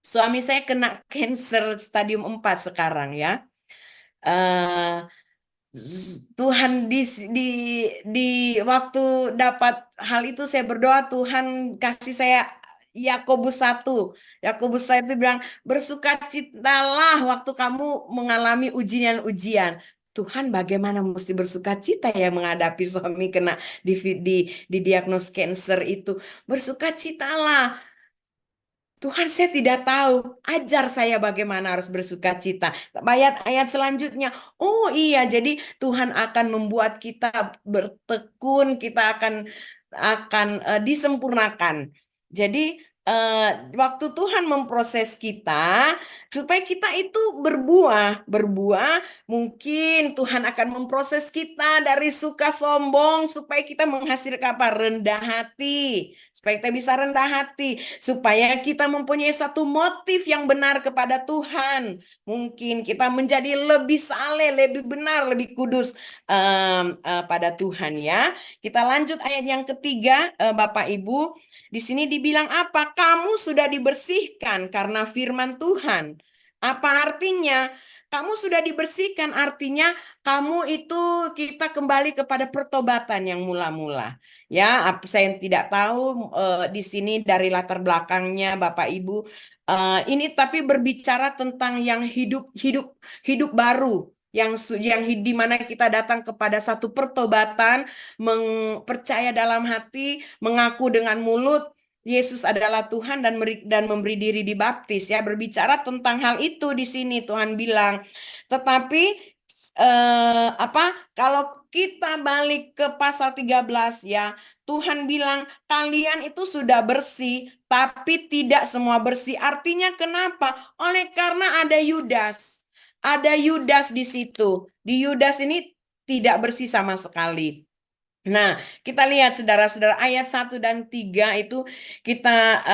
suami saya kena cancer stadium 4 sekarang ya. Eh Tuhan di di waktu dapat hal itu saya berdoa Tuhan kasih saya Yakobus 1. Yakobus 1 bilang bersukacitalah waktu kamu mengalami ujian-ujian. Tuhan bagaimana mesti bersukacita ya menghadapi suami kena di didiagnos cancer itu. Bersukacitalah. Tuhan, saya tidak tahu. Ajar saya bagaimana harus bersuka cita. Ayat-ayat selanjutnya. Oh iya, jadi Tuhan akan membuat kita bertekun, kita akan disempurnakan. Jadi waktu Tuhan memproses kita supaya kita itu berbuah, mungkin Tuhan akan memproses kita dari suka sombong supaya kita menghasilkan apa? Rendah hati. Supaya kita bisa rendah hati supaya kita mempunyai satu motif yang benar kepada Tuhan. Mungkin kita menjadi lebih saleh, lebih benar, lebih kudus pada Tuhan ya. Kita lanjut ayat yang ketiga, Bapak Ibu. Di sini dibilang apa? Kamu sudah dibersihkan karena firman Tuhan. Apa artinya? Kamu sudah dibersihkan artinya kamu itu kita kembali kepada pertobatan yang mula-mula. Ya, saya tidak tahu di sini dari latar belakangnya Bapak Ibu. Ini tapi berbicara tentang yang hidup baru, yang di mana kita datang kepada satu pertobatan, percaya dalam hati, mengaku dengan mulut Yesus adalah Tuhan dan memberi diri dibaptis ya. Berbicara tentang hal itu di sini Tuhan bilang. Tetapi apa kalau kita balik ke pasal 13 ya, Tuhan bilang kalian itu sudah bersih, tapi tidak semua bersih. Artinya kenapa? Oleh karena ada Yudas. Ada Yudas di situ. Di Yudas ini tidak bersih sama sekali. Nah, kita lihat saudara-saudara ayat 1 dan 3 itu kita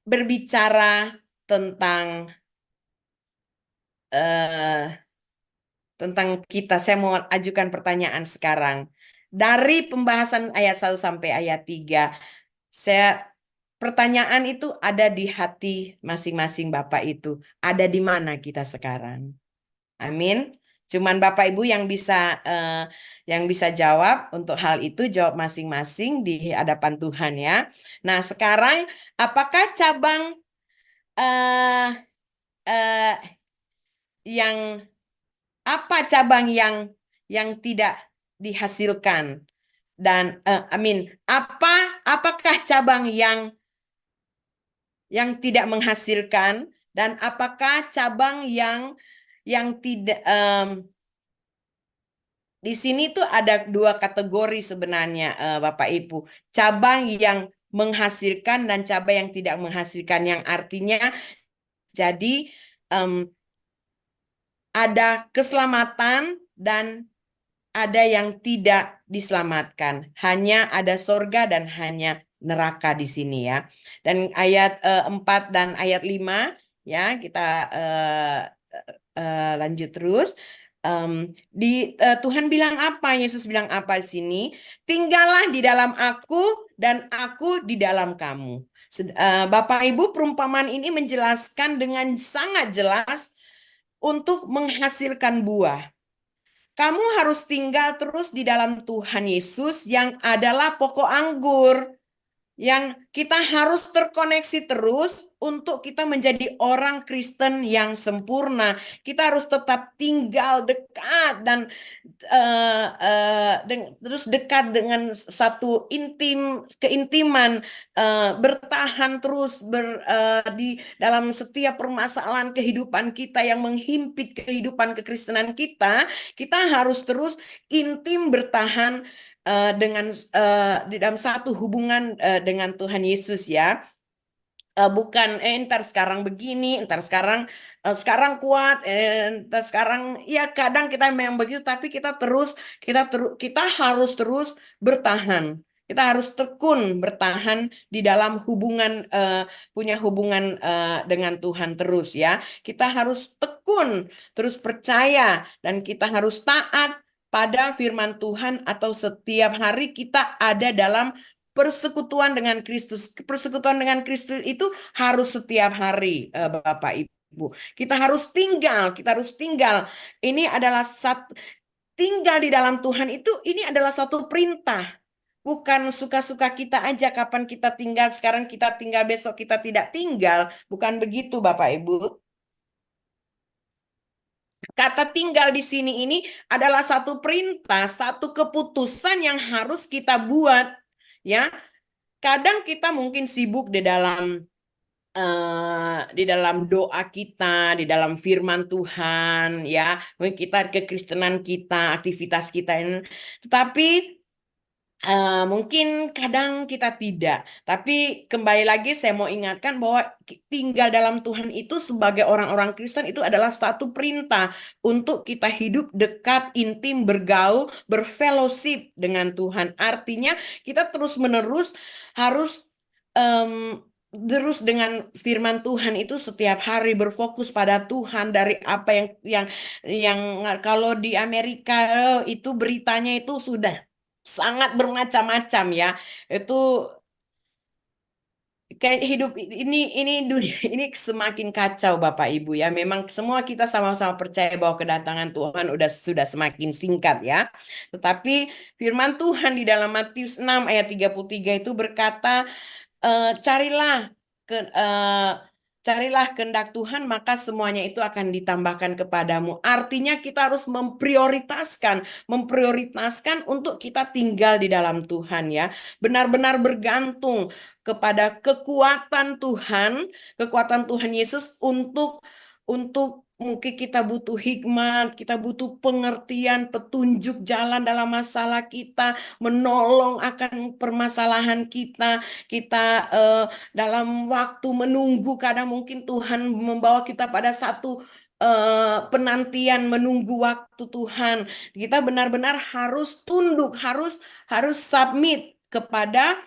berbicara tentang eh, kita. Saya mau ajukan pertanyaan sekarang. Dari pembahasan ayat 1 sampai ayat 3, saya pertanyaan itu ada di hati masing-masing Bapak itu. Ada di mana kita sekarang? Amin. Cuman Bapak Ibu yang bisa jawab untuk hal itu, jawab masing-masing di hadapan Tuhan ya. Nah, sekarang apakah cabang eh eh, yang apa cabang yang tidak dihasilkan dan amin. Apakah cabang yang tidak menghasilkan dan apakah cabang yang tidak di sini tuh ada dua kategori sebenarnya Bapak Ibu. Cabang yang menghasilkan dan cabang yang tidak menghasilkan, yang artinya jadi ada keselamatan dan ada yang tidak diselamatkan. Hanya ada sorga dan hanya neraka di sini ya. Dan ayat 4 dan ayat 5 ya, kita lanjut terus. Tuhan bilang apa? Yesus bilang apa di sini? Tinggallah di dalam aku dan aku di dalam kamu. Bapak Ibu, perumpamaan ini menjelaskan dengan sangat jelas untuk menghasilkan buah. Kamu harus tinggal terus di dalam Tuhan Yesus yang adalah pokok anggur. Yang kita harus terkoneksi terus untuk kita menjadi orang Kristen yang sempurna. Kita harus tetap tinggal dekat dan terus dekat dengan satu keintiman, bertahan terus di dalam setiap permasalahan kehidupan kita yang menghimpit kehidupan kekristenan kita. Kita harus terus intim bertahan di dalam satu hubungan dengan Tuhan Yesus ya. Bukan ntar sekarang begini, ntar sekarang kuat, ntar sekarang ya kadang kita memang begitu, tapi kita harus terus bertahan. Kita harus tekun bertahan di dalam hubungan punya hubungan dengan Tuhan terus ya. Kita harus tekun terus percaya dan kita harus taat pada firman Tuhan atau setiap hari kita ada dalam persekutuan dengan Kristus. Persekutuan dengan Kristus itu harus setiap hari, Bapak Ibu. Kita harus tinggal. Ini adalah tinggal di dalam Tuhan itu, ini adalah satu perintah. Bukan suka-suka kita aja kapan kita tinggal, sekarang kita tinggal, besok kita tidak tinggal. Bukan begitu, Bapak Ibu. Kata tinggal di sini ini adalah satu perintah, satu keputusan yang harus kita buat. Ya, kadang kita mungkin sibuk di dalam doa kita, di dalam firman Tuhan, ya, mungkin kita kekristenan kita, aktivitas kita ini, tetapi mungkin kadang kita tidak. Tapi kembali lagi saya mau ingatkan bahwa tinggal dalam Tuhan itu sebagai orang-orang Kristen itu adalah satu perintah untuk kita hidup dekat, intim, bergaul, berfellowship dengan Tuhan. Artinya kita terus-menerus harus terus dengan firman Tuhan itu setiap hari berfokus pada Tuhan dari apa yang kalau di Amerika itu beritanya itu sudah sangat bermacam-macam ya. Itu kayak hidup ini dunia ini semakin kacau Bapak Ibu ya. Memang semua kita sama-sama percaya bahwa kedatangan Tuhan sudah semakin singkat ya. Tetapi firman Tuhan di dalam Matius 6 ayat 33 itu berkata, carilah ke carilah kehendak Tuhan, maka semuanya itu akan ditambahkan kepadamu. Artinya kita harus memprioritaskan untuk kita tinggal di dalam Tuhan ya. Benar-benar bergantung kepada kekuatan Tuhan Yesus untuk mungkin kita butuh hikmat, kita butuh pengertian, petunjuk jalan dalam masalah kita, menolong akan permasalahan kita. Kita dalam waktu menunggu, kadang mungkin Tuhan membawa kita pada satu penantian menunggu waktu Tuhan. Kita benar-benar harus tunduk, harus submit kepada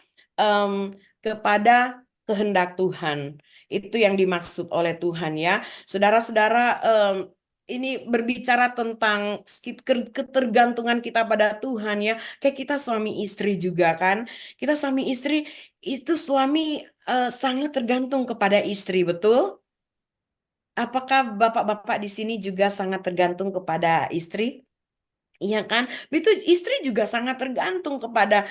kehendak Tuhan. Itu yang dimaksud oleh Tuhan ya. Saudara-saudara, ini berbicara tentang ketergantungan kita pada Tuhan ya. Kayak kita suami istri juga kan. Kita suami istri itu suami sangat tergantung kepada istri, betul? Apakah bapak-bapak di sini juga sangat tergantung kepada istri? Iya kan? Itu istri juga sangat tergantung kepada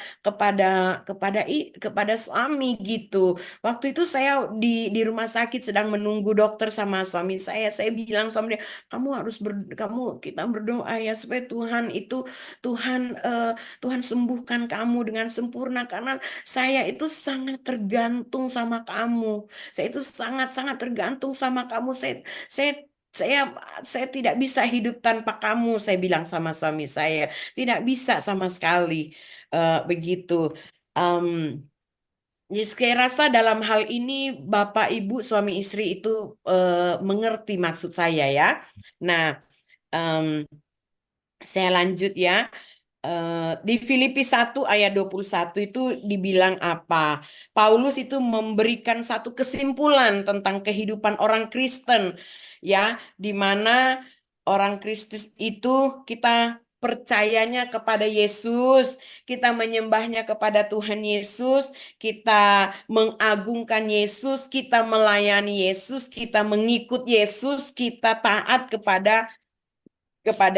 suami gitu. Waktu itu saya di rumah sakit sedang menunggu dokter sama suami saya. Saya bilang sama dia, kamu harus kita berdoa ya supaya Tuhan sembuhkan kamu dengan sempurna karena saya itu sangat tergantung sama kamu. Saya itu sangat-sangat tergantung sama kamu. Saya saya saya tidak bisa hidup tanpa kamu, saya bilang sama suami saya. Tidak bisa sama sekali. Begitu. Em, jadi saya rasa dalam hal ini Bapak Ibu suami istri itu mengerti maksud saya ya. Nah, em, saya lanjut ya. Di Filipi 1 ayat 21 itu dibilang apa? Paulus itu memberikan satu kesimpulan tentang kehidupan orang Kristen ya, di mana orang Kristen itu kita percayanya kepada Yesus, kita menyembahnya kepada Tuhan Yesus, kita mengagungkan Yesus, kita melayani Yesus, kita mengikut Yesus, kita taat kepada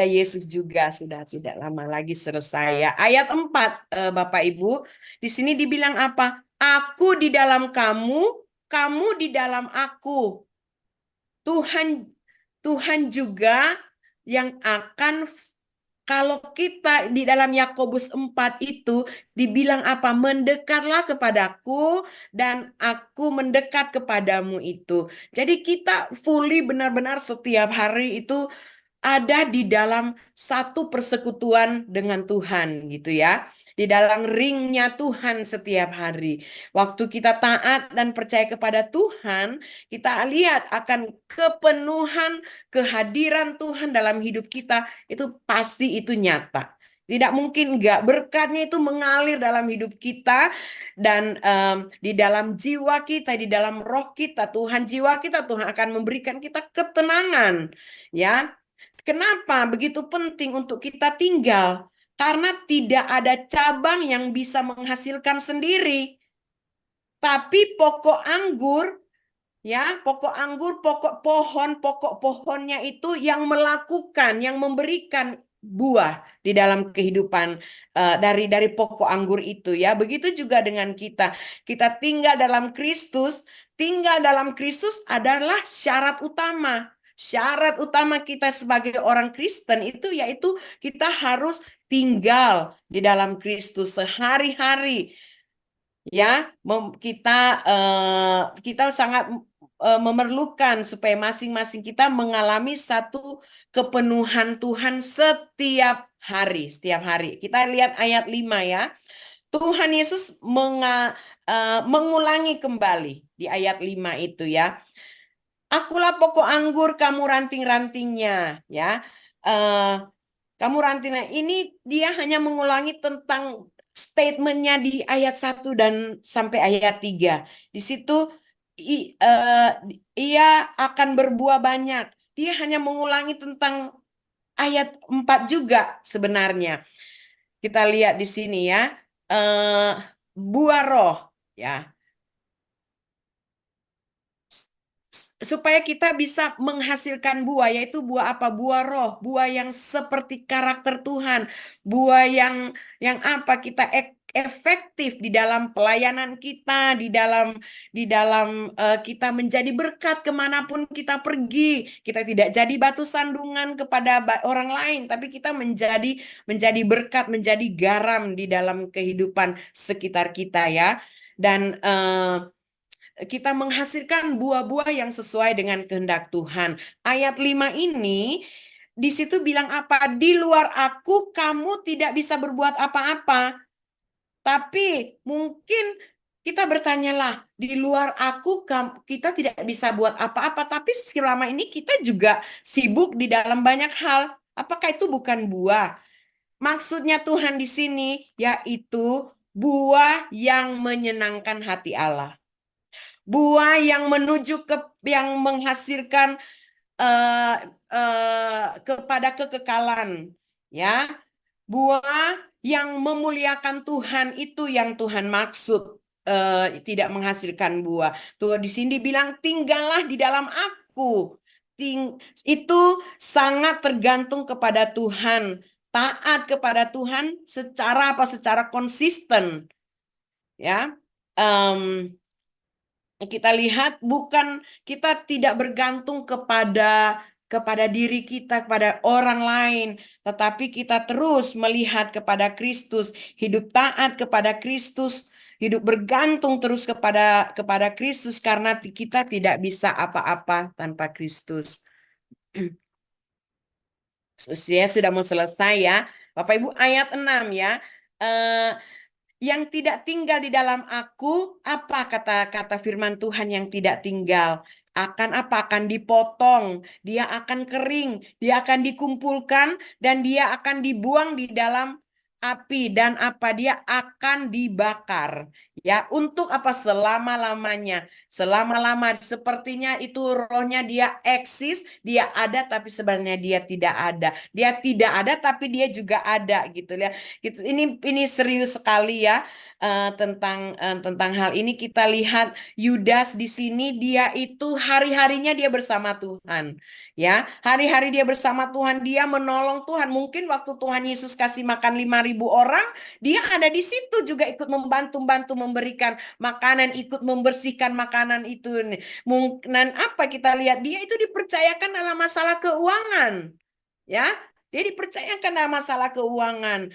Yesus juga sudah tidak lama lagi selesai. Ayat 4, Bapak Ibu, di sini dibilang apa? Aku di dalam kamu, kamu di dalam aku. Tuhan Tuhan juga yang akan kalau kita di dalam Yakobus 4 itu dibilang apa? Mendekatlah kepadaku dan aku mendekat kepadamu itu. Jadi kita fully benar-benar setiap hari itu ada di dalam satu persekutuan dengan Tuhan gitu ya. Di dalam ringnya Tuhan setiap hari. Waktu kita taat dan percaya kepada Tuhan, kita lihat akan kepenuhan kehadiran Tuhan dalam hidup kita, itu pasti itu nyata. Tidak mungkin enggak, berkatnya itu mengalir dalam hidup kita dan di dalam jiwa kita, di dalam roh kita, Tuhan jiwa kita, Tuhan akan memberikan kita ketenangan ya. Kenapa begitu penting untuk kita tinggal? Karena tidak ada cabang yang bisa menghasilkan sendiri. Tapi pokok anggur, ya, pokok pohonnya itu yang melakukan, yang memberikan buah di dalam kehidupan dari pokok anggur itu ya. Begitu juga dengan kita. Kita tinggal dalam Kristus adalah syarat utama. Syarat utama kita sebagai orang Kristen itu yaitu kita harus tinggal di dalam Kristus sehari-hari. Ya, kita sangat memerlukan supaya masing-masing kita mengalami satu kepenuhan Tuhan setiap hari, setiap hari. Kita lihat ayat 5 ya. Tuhan Yesus mengulangi kembali di ayat 5 itu ya. Akulah pokok anggur, kamu ranting-rantingnya ya. Eh, kamu rantingnya. Ini dia hanya mengulangi tentang statementnya di ayat 1 dan sampai ayat 3. Di situ ia akan berbuah banyak. Dia hanya mengulangi tentang ayat 4 juga sebenarnya. Kita lihat di sini ya. Buah roh ya. Supaya kita bisa menghasilkan buah, yaitu buah apa? Buah roh, buah yang seperti karakter Tuhan, buah yang apa? Kita efektif di dalam pelayanan kita, di dalam kita menjadi berkat kemanapun kita pergi. Kita tidak jadi batu sandungan kepada orang lain, tapi kita menjadi berkat, menjadi garam di dalam kehidupan sekitar kita ya. Dan kita menghasilkan buah-buah yang sesuai dengan kehendak Tuhan. Ayat 5 ini di situ bilang apa? Di luar aku kamu tidak bisa berbuat apa-apa. Tapi mungkin kita bertanyalah, di luar aku kita tidak bisa buat apa-apa, tapi selama ini kita juga sibuk di dalam banyak hal. Apakah itu bukan buah? Maksudnya Tuhan di sini yaitu buah yang menyenangkan hati Allah. Buah yang menuju yang menghasilkan eh, kepada kekekalan, ya. Buah yang memuliakan Tuhan itu yang Tuhan maksud tidak menghasilkan buah. Tuh di sini bilang tinggallah di dalam aku. Itu sangat tergantung kepada Tuhan. Taat kepada Tuhan secara apa? Secara konsisten, ya. Em, kita lihat bukan, kita tidak bergantung kepada diri kita, kepada orang lain, tetapi kita terus melihat kepada Kristus, hidup taat kepada Kristus, hidup bergantung terus kepada Kristus, karena kita tidak bisa apa-apa tanpa Kristus. Usia sudah mau selesai ya. Bapak Ibu, ayat 6 ya. Eh, yang tidak tinggal di dalam aku, apa kata firman Tuhan yang tidak tinggal? Akan apa? Akan dipotong, dia akan kering, dia akan dikumpulkan, dan dia akan dibuang di dalam api, dan apa? Dia akan dibakar. Ya, untuk apa? Selama-lamanya. Selama-lama, sepertinya itu rohnya dia eksis, dia ada, tapi sebenarnya dia tidak ada. Dia tidak ada, tapi dia juga ada, gitu ya. Gitu. Ini serius sekali ya, tentang hal ini. Kita lihat Yudas di sini, dia itu hari-harinya dia bersama Tuhan. Ya, hari-hari dia bersama Tuhan, dia menolong Tuhan. Mungkin waktu Tuhan Yesus kasih makan 5.000 orang, dia ada di situ juga ikut membantu-bantu memberikan makanan, ikut membersihkan makanan itu. Mungkin apa kita lihat, dia itu dipercayakan dalam masalah keuangan. Ya, dia dipercayakan dalam masalah keuangan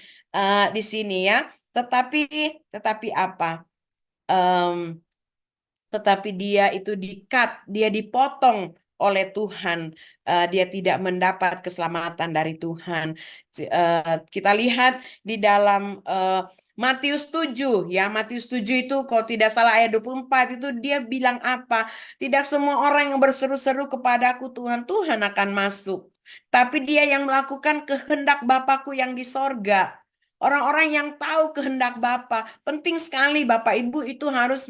di sini ya. Tetapi apa? Em, tetapi dia itu dia dipotong oleh Tuhan. Dia tidak mendapat keselamatan dari Tuhan. Kita lihat di dalam Matius 7 ya, Matius 7 itu kalau tidak salah ayat 24 itu dia bilang apa? Tidak semua orang yang berseru-seru kepadaku Tuhan, Tuhan akan masuk. Tapi dia yang melakukan kehendak Bapakku yang di sorga. Orang-orang yang tahu kehendak Bapa. Penting sekali Bapak Ibu itu harus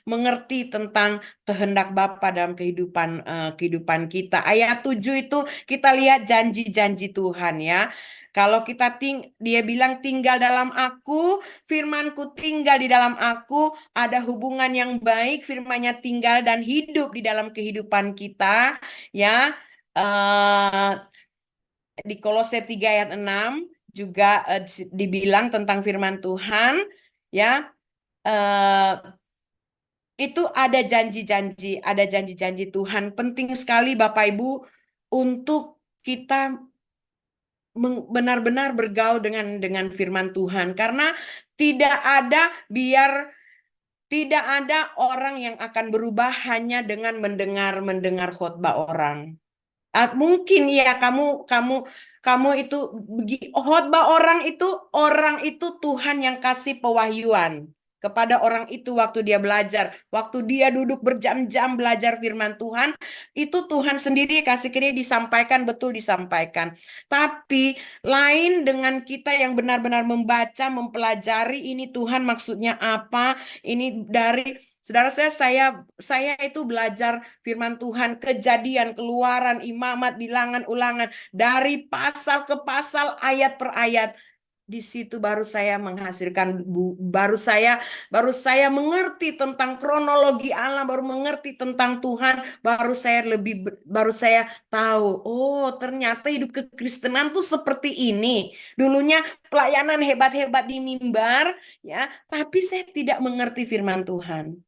mengerti tentang kehendak Bapa dalam kehidupan kita. Ayat 7 itu kita lihat janji-janji Tuhan ya. Kalau dia bilang tinggal dalam aku, firmanku tinggal di dalam aku, ada hubungan yang baik, firmannya tinggal dan hidup di dalam kehidupan kita ya. Eh, di Kolose 3 ayat 6 juga dibilang tentang firman Tuhan ya. Eh, itu ada janji-janji Tuhan. Penting sekali Bapak Ibu untuk kita benar-benar bergaul dengan firman Tuhan, karena tidak ada tidak ada orang yang akan berubah hanya dengan mendengar khotbah orang. Mungkin ya kamu itu khotbah orang itu Tuhan yang kasih pewahyuan kepada orang itu waktu dia belajar, waktu dia duduk berjam-jam belajar firman Tuhan, itu Tuhan sendiri kasih ke dia, disampaikan, betul disampaikan. Tapi lain dengan kita yang benar-benar membaca, mempelajari ini Tuhan maksudnya apa, ini dari saudara saya itu belajar firman Tuhan, Kejadian, Keluaran, Imamat, Bilangan, Ulangan, dari pasal ke pasal, ayat per ayat. Di situ baru saya baru saya mengerti tentang kronologi Allah, baru mengerti tentang Tuhan, baru saya tahu, oh ternyata hidup kekristenan tuh seperti ini. Dulunya pelayanan hebat-hebat di mimbar ya, tapi saya tidak mengerti firman Tuhan.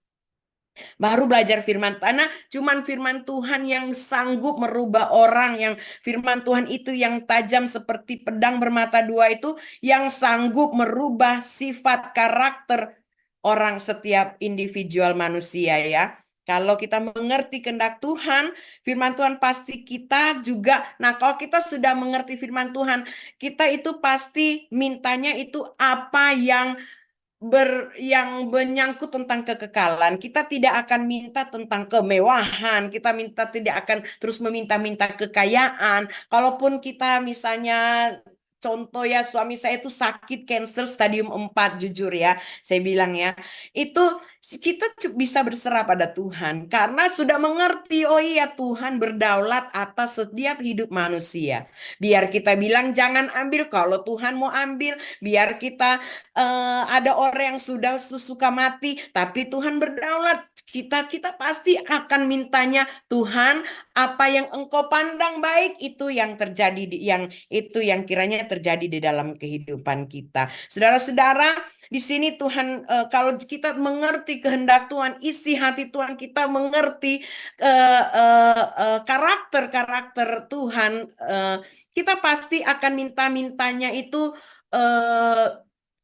Baru belajar firman Tuhan, cuman firman Tuhan yang sanggup merubah orang, yang firman Tuhan itu yang tajam seperti pedang bermata dua itu, yang sanggup merubah sifat karakter orang, setiap individual manusia ya. Kalau kita mengerti kehendak Tuhan, firman Tuhan pasti kita juga. Nah, kalau kita sudah mengerti firman Tuhan, kita itu pasti mintanya itu apa yang menyangkut tentang kekekalan. Kita tidak akan minta tentang kemewahan, kita tidak akan terus meminta-minta kekayaan. Kalaupun kita misalnya contoh ya, suami saya itu sakit kanker stadium 4, jujur ya, saya bilang ya, itu kita bisa berserah pada Tuhan karena sudah mengerti, oh iya Tuhan berdaulat atas setiap hidup manusia. Biar kita bilang jangan ambil, kalau Tuhan mau ambil, biar kita ada orang yang sudah suka mati, tapi Tuhan berdaulat. Kita pasti akan mintanya, Tuhan, apa yang Engkau pandang baik itu yang terjadi itu yang kiranya terjadi di dalam kehidupan kita. Saudara-saudara, di sini Tuhan, kalau kita mengerti kehendak Tuhan, isi hati Tuhan, kita mengerti karakter-karakter Tuhan, kita pasti akan minta-mintanya itu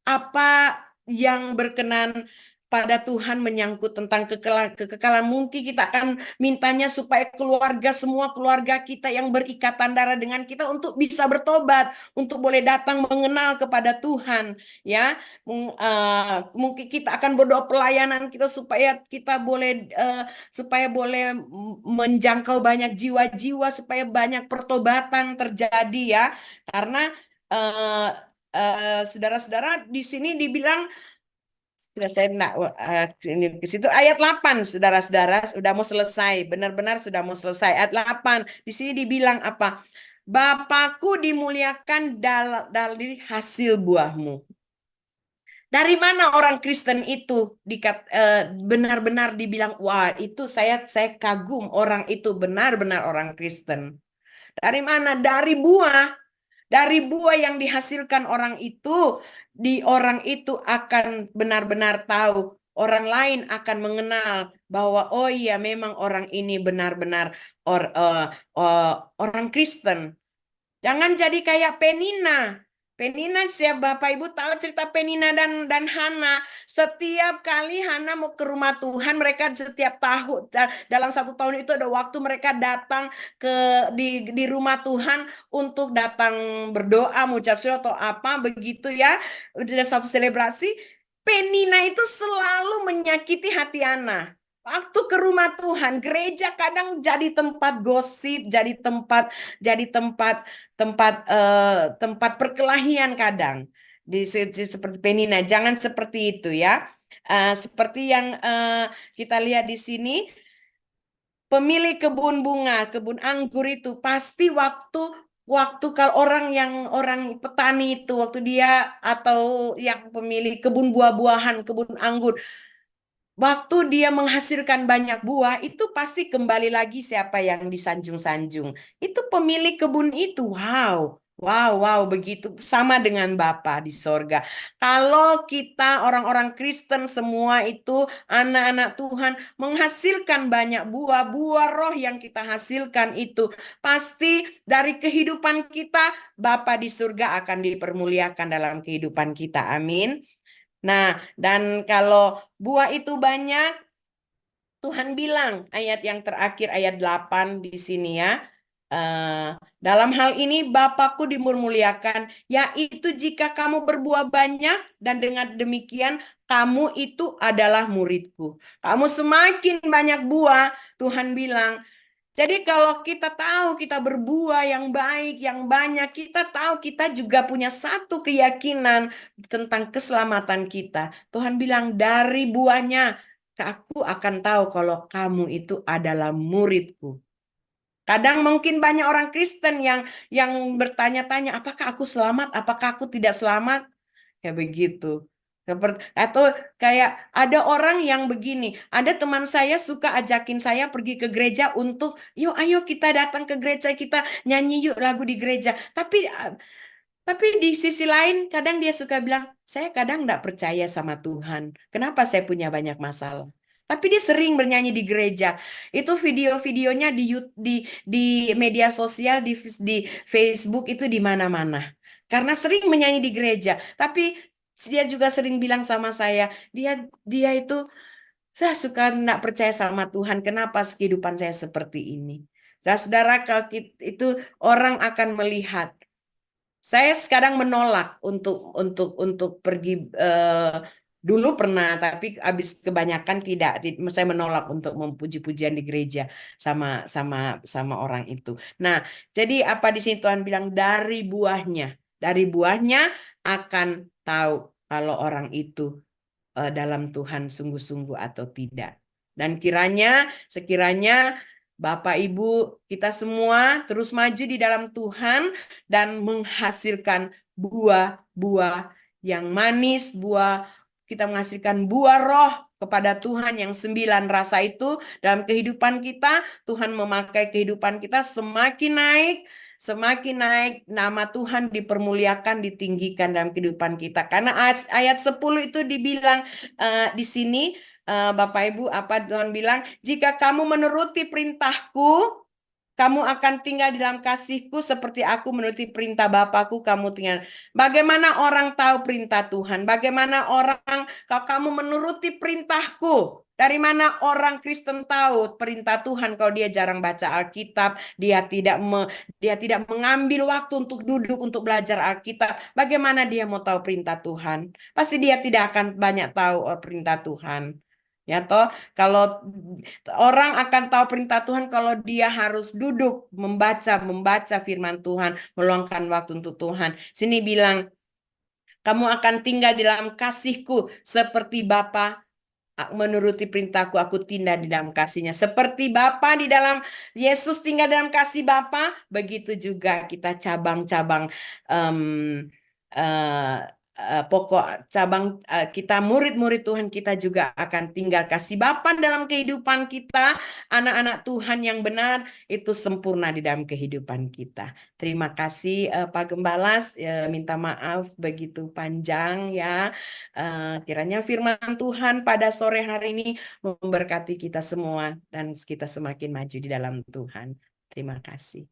apa yang berkenan pada Tuhan, menyangkut tentang kekekalan. Mungkin kita akan mintanya supaya semua keluarga kita yang berikatan darah dengan kita untuk bisa bertobat, untuk boleh datang mengenal kepada Tuhan, ya. Mungkin kita akan berdoa pelayanan kita supaya kita boleh menjangkau banyak jiwa-jiwa, supaya banyak pertobatan terjadi, ya. Karena saudara-saudara, di sini dibilang, sudah saya nak ini ke situ ayat 8, saudara-saudara, sudah mau selesai, benar-benar sudah mau selesai. Ayat 8 di sini dibilang apa? Bapakku dimuliakan dari hasil buahmu. Dari mana orang Kristen itu benar-benar dibilang, wah itu saya kagum, orang itu benar-benar orang Kristen. Dari mana? Dari buah. Dari buah yang dihasilkan orang itu, orang itu akan benar-benar tahu. Orang lain akan mengenal bahwa oh iya memang orang ini benar-benar orang Kristen. Jangan jadi kayak Penina. Penina, siapa Bapak Ibu tahu cerita Penina dan Hana? Setiap kali Hana mau ke rumah Tuhan, mereka setiap tahun dalam 1 tahun itu ada waktu mereka datang di rumah Tuhan untuk datang berdoa, mengucap syukur atau apa begitu ya. Ada satu selebrasi. Penina itu selalu menyakiti hati Hana. Waktu ke rumah Tuhan, gereja kadang jadi tempat gosip, jadi tempat tempat perkelahian kadang seperti Penina. Jangan seperti itu ya. Seperti yang kita lihat di sini, pemilik kebun bunga, kebun anggur itu pasti waktu kalau orang petani itu, waktu dia atau yang pemilik kebun buah-buahan, kebun anggur, waktu dia menghasilkan banyak buah, itu pasti kembali lagi siapa yang disanjung-sanjung. Itu pemilik kebun itu. Wow, wow, wow, begitu. Sama dengan Bapa di sorga. Kalau kita orang-orang Kristen semua itu, anak-anak Tuhan, menghasilkan banyak buah, buah roh yang kita hasilkan itu, pasti dari kehidupan kita, Bapa di surga akan dipermuliakan dalam kehidupan kita. Amin. Nah, dan kalau buah itu banyak, Tuhan bilang ayat yang terakhir, ayat 8 di sini ya. Dalam hal ini Bapakku dimuliakan, yaitu jika kamu berbuah banyak, dan dengan demikian kamu itu adalah muridku. Kamu semakin banyak buah, Tuhan bilang. Jadi kalau kita tahu kita berbuah yang baik, yang banyak, kita tahu kita juga punya satu keyakinan tentang keselamatan kita. Tuhan bilang, dari buahnya aku akan tahu kalau kamu itu adalah muridku. Kadang mungkin banyak orang Kristen yang bertanya-tanya, apakah aku selamat, apakah aku tidak selamat? Ya begitu. Atau kayak ada orang yang begini, ada teman saya suka ajakin saya pergi ke gereja untuk, yuk ayo kita datang ke gereja, kita nyanyi yuk lagu di gereja. Tapi di sisi lain kadang dia suka bilang, saya kadang nggak percaya sama Tuhan. Kenapa saya punya banyak masalah? Tapi dia sering bernyanyi di gereja. Itu video-videonya di media sosial, di Facebook itu di mana-mana. Karena sering menyanyi di gereja. Tapi dia juga sering bilang sama saya, dia itu, saya suka nggak percaya sama Tuhan. Kenapa kehidupan saya seperti ini? Saudara, kalau itu orang akan melihat. Saya sekarang menolak untuk pergi, dulu pernah, tapi habis kebanyakan tidak. Saya menolak untuk memuji-pujian di gereja sama orang itu. Nah, jadi apa di sini Tuhan bilang, dari buahnya. Dari buahnya akan tahu kalau orang itu dalam Tuhan sungguh-sungguh atau tidak. Dan sekiranya Bapak Ibu kita semua terus maju di dalam Tuhan dan menghasilkan buah-buah yang manis, kita menghasilkan buah roh kepada Tuhan yang 9 rasa itu dalam kehidupan kita. Tuhan memakai kehidupan kita semakin naik nama Tuhan dipermuliakan, ditinggikan dalam kehidupan kita. Karena ayat 10 itu dibilang di sini Bapak Ibu, apa Tuhan bilang, jika kamu menuruti perintahku, kamu akan tinggal di dalam kasihku seperti aku menuruti perintah Bapakku, kamu tinggal. Bagaimana orang tahu perintah Tuhan? Bagaimana orang kalau kamu menuruti perintahku? Dari mana orang Kristen tahu perintah Tuhan kalau dia jarang baca Alkitab, dia tidak mengambil waktu untuk duduk untuk belajar Alkitab. Bagaimana dia mau tahu perintah Tuhan? Pasti dia tidak akan banyak tahu perintah Tuhan. Ya toh, kalau orang akan tahu perintah Tuhan kalau dia harus duduk membaca firman Tuhan, meluangkan waktu untuk Tuhan. Sini bilang, kamu akan tinggal di dalam kasihku seperti Bapa menuruti perintahku, aku tinggal di dalam kasihnya. Seperti Bapa di dalam Yesus tinggal dalam kasih Bapa, begitu juga kita cabang-cabang pokok cabang kita murid-murid Tuhan, kita juga akan tinggal kasih Bapa dalam kehidupan kita. Anak-anak Tuhan yang benar itu sempurna di dalam kehidupan kita. Terima kasih Pak Gembala, minta maaf begitu panjang ya. Kiranya firman Tuhan pada sore hari ini memberkati kita semua dan kita semakin maju di dalam Tuhan. Terima kasih.